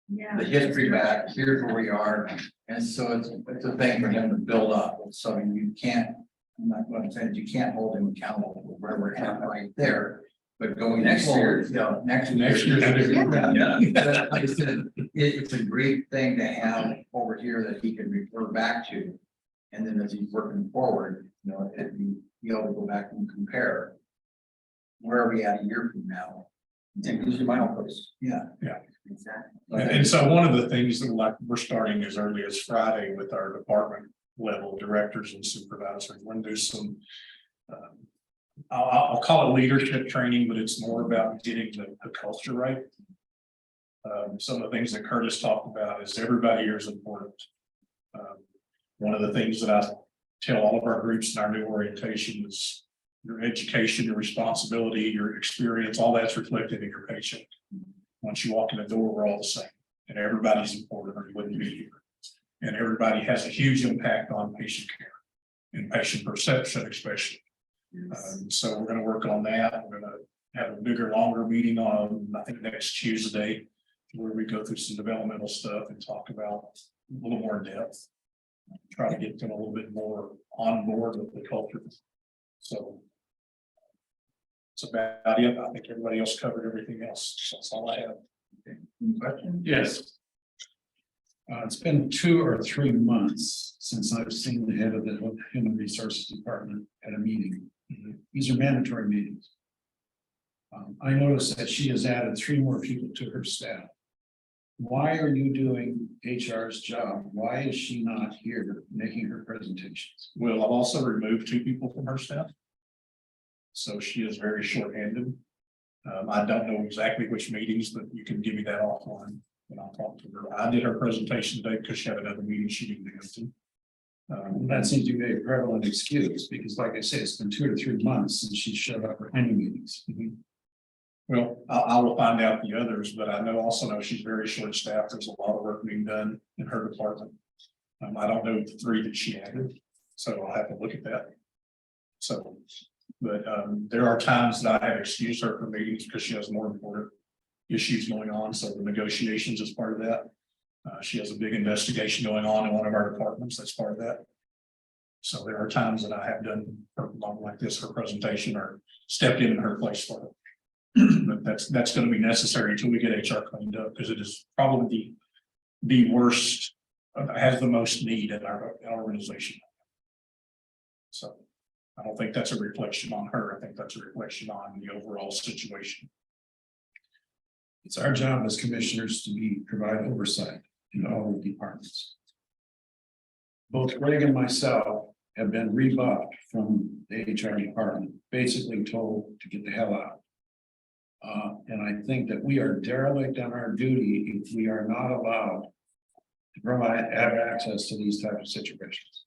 Yeah. the history back, here's where we are. And so it's a thing for him to build up. So you can't, I'm not going to say that you can't hold him accountable for where we're at right there. But going next year, you know, next year. Yeah, but like I said, it's a great thing to have over here that he can refer back to. And then as he's working forward, you know, it'd be able to go back and compare. Where are we at a year from now? And these are mileposts. Yeah. Yeah. Exactly. and so one of the things that we're starting as early as Friday with our department level directors and supervisors. We're gonna do some. I'll call it leadership training, but it's more about getting the culture right. Some of the things that Curtis talked about is everybody here is important. One of the things that I tell all of our groups in our new orientation is your education, your responsibility, your experience, all that's reflected in your paycheck. Once you walk in the door, we're all the same, and everybody's important, or you wouldn't be here. And everybody has a huge impact on patient care and patient perception, especially. So we're gonna work on that. We're gonna have a bigger, longer meeting on, I think, next Tuesday, where we go through some developmental stuff and talk about a little more in depth. Try to get them a little bit more on board with the culture. So. That's about it. I think everybody else covered everything else. So that's all I have. Any questions? Yes. It's been 2 or 3 months since I've seen the head of the Human Resources Department at a meeting. These are mandatory meetings. I noticed that she has added 3 more people to her staff. Why are you doing HR's job? Why is she not here making her presentations? Well, I've also removed 2 people from her staff. So she is very short-handed. I don't know exactly which meetings, but you can give me that offline and I'll talk to her. I did her presentation today because she had another meeting she didn't go to. That seems to be a prevalent excuse because like I say, it's been 2 to 3 months since she showed up for any meetings. Well, I will find out the others, but I also know she's very short-staffed. There's a lot of work being done in her department. I don't know the 3 that she added, so I'll have to look at that. So, but there are times that I have excused her from meetings because she has more important issues going on. So the negotiations is part of that. She has a big investigation going on in one of our departments. That's part of that. So there are times that I have done her like this, her presentation, or stepped in her place for her. But that's going to be necessary until we get HR cleaned up because it is probably the worst, has the most need in our organization. So I don't think that's a reflection on her. I think that's a reflection on the overall situation. It's our job as commissioners to provide oversight in all the departments. Both Greg and myself have been rebuffed from the HR department, basically told to get the hell out. And I think that we are derelict on our duty if we are not allowed to have access to these types of situations.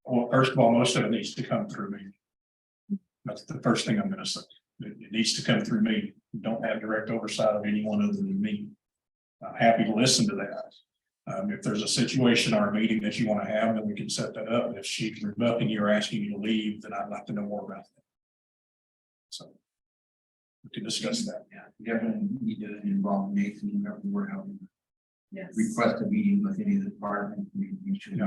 Well, first of all, most of it needs to come through me. That's the first thing I'm going to say. It needs to come through me. We don't have direct oversight of anyone other than me. I'm happy to listen to that. If there's a situation or a meeting that you want to have, then we can set that up. If she's rebuffing you or asking you to leave, then I'd like to know more about that. So we can discuss that. Yeah, definitely need to involve Nathan whenever we're having Yes. request a meeting with any of the departments. We should be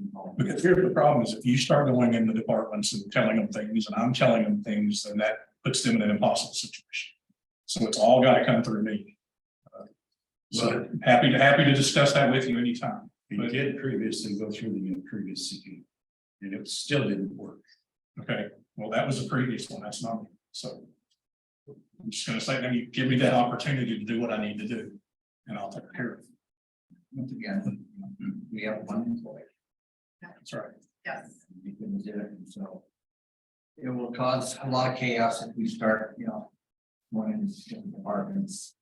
involved. Because here's the problem is if you start going into departments and telling them things and I'm telling them things, then that puts them in an impossible situation. So it's all got to come through me. So happy to discuss that with you anytime. We did previously go through the previous CP and it still didn't work. Okay, well, that was the previous one. That's not me. So I'm just going to say, then you give me that opportunity to do what I need to do and I'll take care of it. once again, we have one employee. That's right. Yes. We couldn't do it, and so. It will cause a lot of chaos if we start, going into different departments.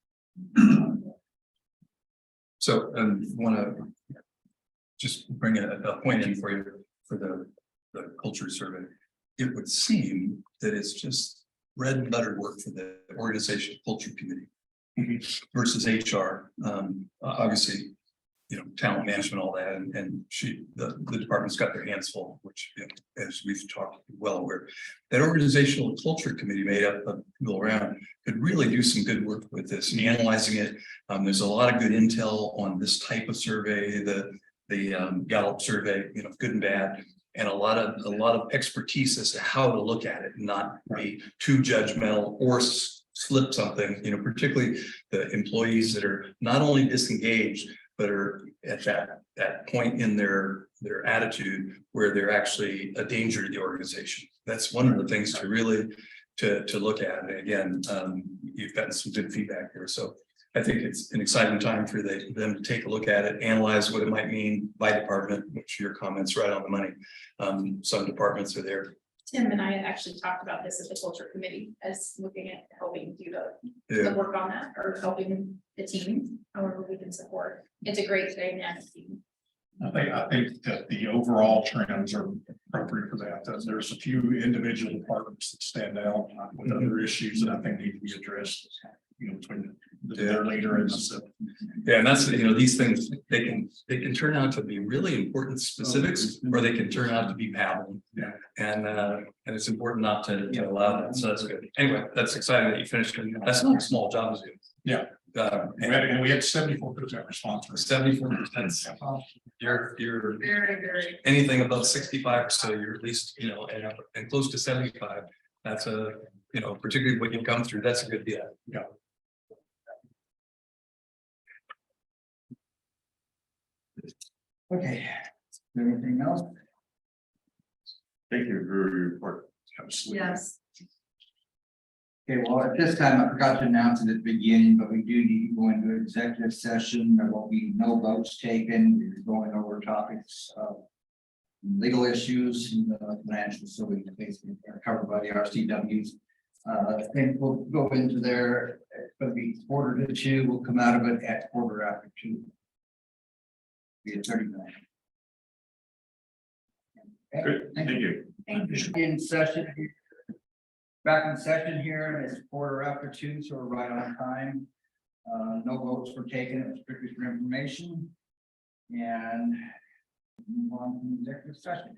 So, want to just bring a point in for you for the culture survey. It would seem that it's just bread and butter work for the organizational culture committee versus HR. Obviously, talent management, all that, and the department's got their hands full, which, as we've talked well aware. That organizational culture committee made up of people around could really do some good work with this and analyzing it. There's a lot of good intel on this type of survey, the Gallup survey, good and bad, and a lot of expertise as to how to look at it, and not be too judgmental or slip something, particularly the employees that are not only disengaged, but are at that point in their attitude where they're actually a danger to the organization. That's one of the things to really to look at. And again, you've gotten some good feedback here. So I think it's an exciting time for them to take a look at it, analyze what it might mean by department, which your comments right on the money. Some departments are there. Tim and I had actually talked about this at the culture committee as looking at helping do the work on that, or helping the team, however we can support. It's a great dynamic team. I think that the overall trends are appropriate for that. There's a few individual departments that stand out with other issues that I think need to be addressed, between their leader and us. Yeah, and that's, these things, they can turn out to be really important specifics, or they can turn out to be paddling. Yeah. And it's important not to allow that. So that's good. Anyway, that's exciting that you finished. That's not a small job to do. Yeah. And we had 74% response rate. 74%. You're Very, very. anything above 65 or so, you're at least, and close to 75. That's particularly what you've come through, that's a good deal. Yeah. Okay, anything else? Thank you, Drew, report. Absolutely. Yes. Okay, well, at this time, I forgot to announce it at the beginning, but we do need to go into executive session. There will be no votes taken. We're going over topics of legal issues and financial, so we basically are covered by the RCWs. I think we'll go into there. It's going to be 1:45. We'll come out of it at 2:15. Be at 30 minutes. Okay, Good, thank you. Thank you. in session. Back in session here, and it's 2:45, so we're right on time. No votes were taken, it was strictly for information. And move on to executive session.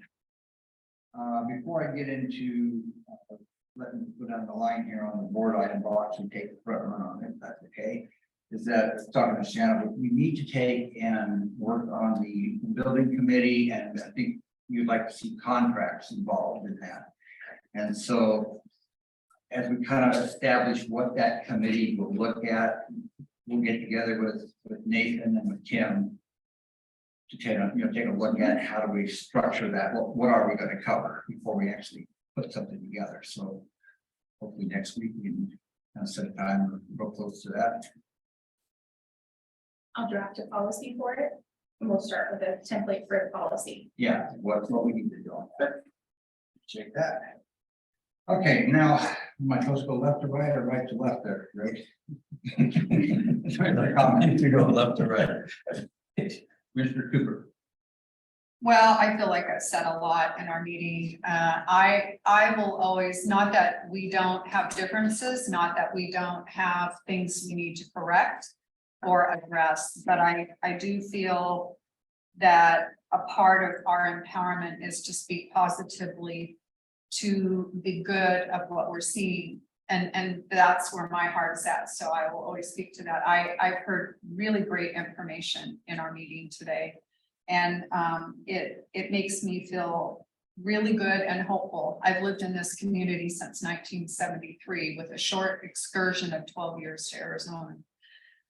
Before I get into, letting me put on the line here on the board item box and take the front run on it, if that's okay. Is that talking to Shannon, we need to take and work on the building committee, and I think you'd like to see contracts involved in that. And so, as we kind of establish what that committee will look at, we'll get together with Nathan and with Tim to take a look at how do we structure that, what are we going to cover before we actually put something together. So hopefully next week we can set a time real close to that. I'll draft a policy for it, and we'll start with a template for the policy. Yeah, what we need to do. Check that. Okay, now, am I supposed to go left to right or right to left there, right? To go left to right. Mr. Cooper. Well, I feel like I've said a lot in our meeting. I will always, not that we don't have differences, not that we don't have things we need to correct or address, but I do feel that a part of our empowerment is to speak positively to the good of what we're seeing. And that's where my heart's at. So I will always speak to that. I've heard really great information in our meeting today. And it makes me feel really good and hopeful. I've lived in this community since 1973 with a short excursion of 12 years to Arizona.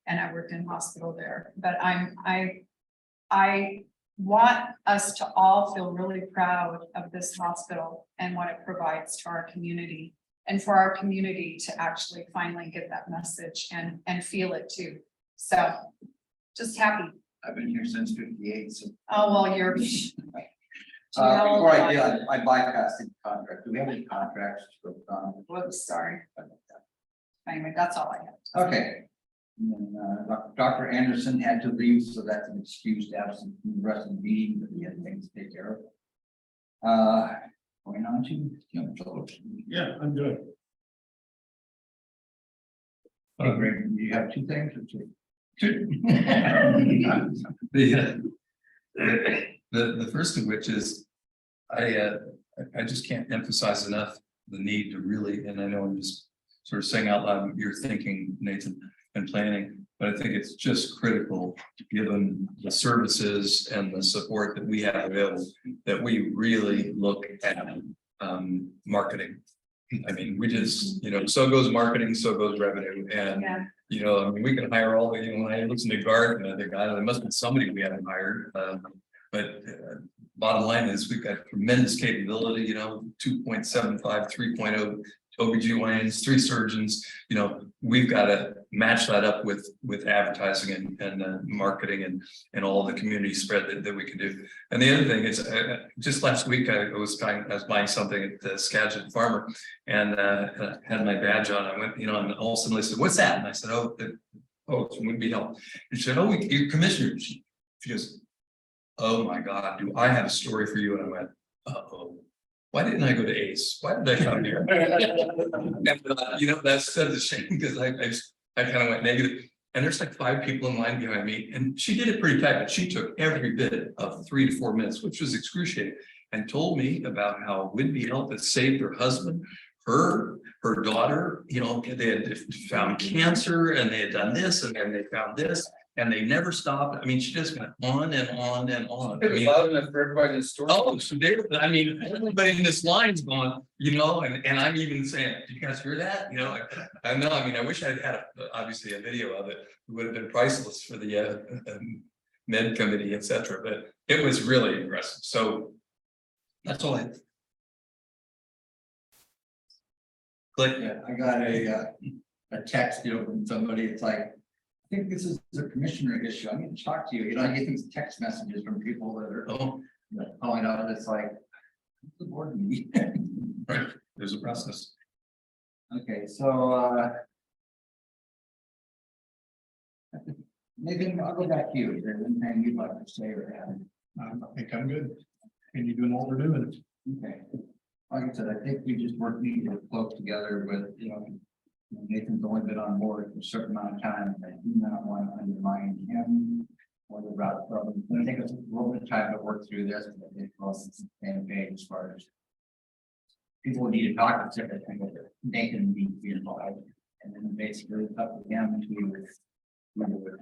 And I worked in hospital there, but I want us to all feel really proud of this hospital and what it provides to our community, and for our community to actually finally get that message and feel it too. So just happy I've been here since 58, so. Oh, well, you're. Before I did, I bypassed the contract. Do we have any contracts? Whoops, sorry. Anyway, that's all I have. Okay. And then, Dr. Anderson had to leave, so that's an excused absence from the rest of the meeting, but he had things to take care of. Going on to Jim Phillips. Yeah, I'm good. Hey, Greg, do you have two things or two? The first of which is, I just can't emphasize enough the need to really, and I know I'm just sort of saying out loud what you're thinking, Nathan, and planning, but I think it's just critical, given the services and the support that we have available, that we really look at marketing. I mean, we just, so goes marketing, so goes revenue, and Yeah. I mean, we can hire all the, when I listen to Garth, and I think, there must be somebody we haven't hired, but bottom line is, we've got tremendous capability, 2.75, 3.0 OBGYNs, 3 surgeons, we've got to match that up with advertising and marketing and all the community spread that we can do. And the other thing is, just last week, I was buying something at the Skagit Farmer, and had my badge on. I went, and all of a sudden they said, "What's that?" And I said, "Oh, it's Whidbey Health." And she said, "Oh, you're commissioners." She goes, "Oh my God, do I have a story for you?" And I went, "Uh-oh. Why didn't I go to ACE? Why did I come here?" And, that's such a shame, because I kind of went negative. And there's like 5 people in line behind me, and she did it pretty tight, but she took every bit of 3 to 4 minutes, which was excruciating, and told me about how Whidbey Health had saved her husband, her daughter, they had found cancer, and they had done this, and then they found this, and they never stopped. I mean, she just went on and on and on. I mean, Loud enough for everybody in the store. oh, so everybody in this line's gone, and I'm even saying, "Did you guys hear that?" I know, I wish I'd had obviously a video of it. It would have been priceless for the med committee, etc. But it was really impressive. So that's all I. Click. Yeah, I got a text, from somebody. It's like, I think this is a commissioner issue. I need to talk to you. I get these text messages from people that are calling out. It's like, what's the board meeting? Right. There's a process. Okay, so Nathan, I'll go back to you. Is there anything you'd like to say or add? I think I'm good. And you're doing all we're doing. Okay. Like I said, I think we just need to close together with, Nathan's only been on board for a certain amount of time, and I do not want to undermine him or the route problem. It's gonna take us a little bit of time to work through this, but I think we're all on the same page as far as people need to talk to different things that Nathan needs to be involved, and then basically it's up to him to either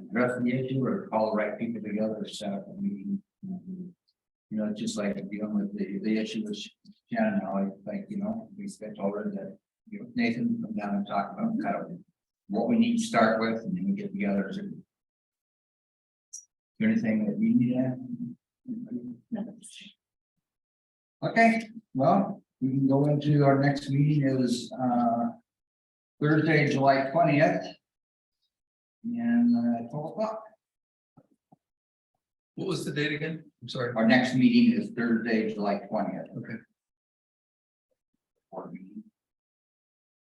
address the issue or call the right people together or set up a meeting. Just like dealing with the issue with Shannon, I think, we spent already that, Nathan come down and talk about kind of what we need to start with, and then we get together. Is there anything that you need to add? Okay, well, we can go into our next meeting. It was Thursday, July 20th. And 12 o'clock. What was the date again? I'm sorry. Our next meeting is Thursday, July 20th. Okay.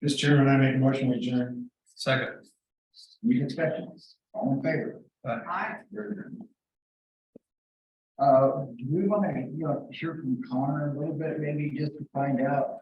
Mr. Chairman, I make a motion to adjourn. Second. Any discussions? All in favor? Hi. Do we want to, hear from Connor a little bit, maybe just to find out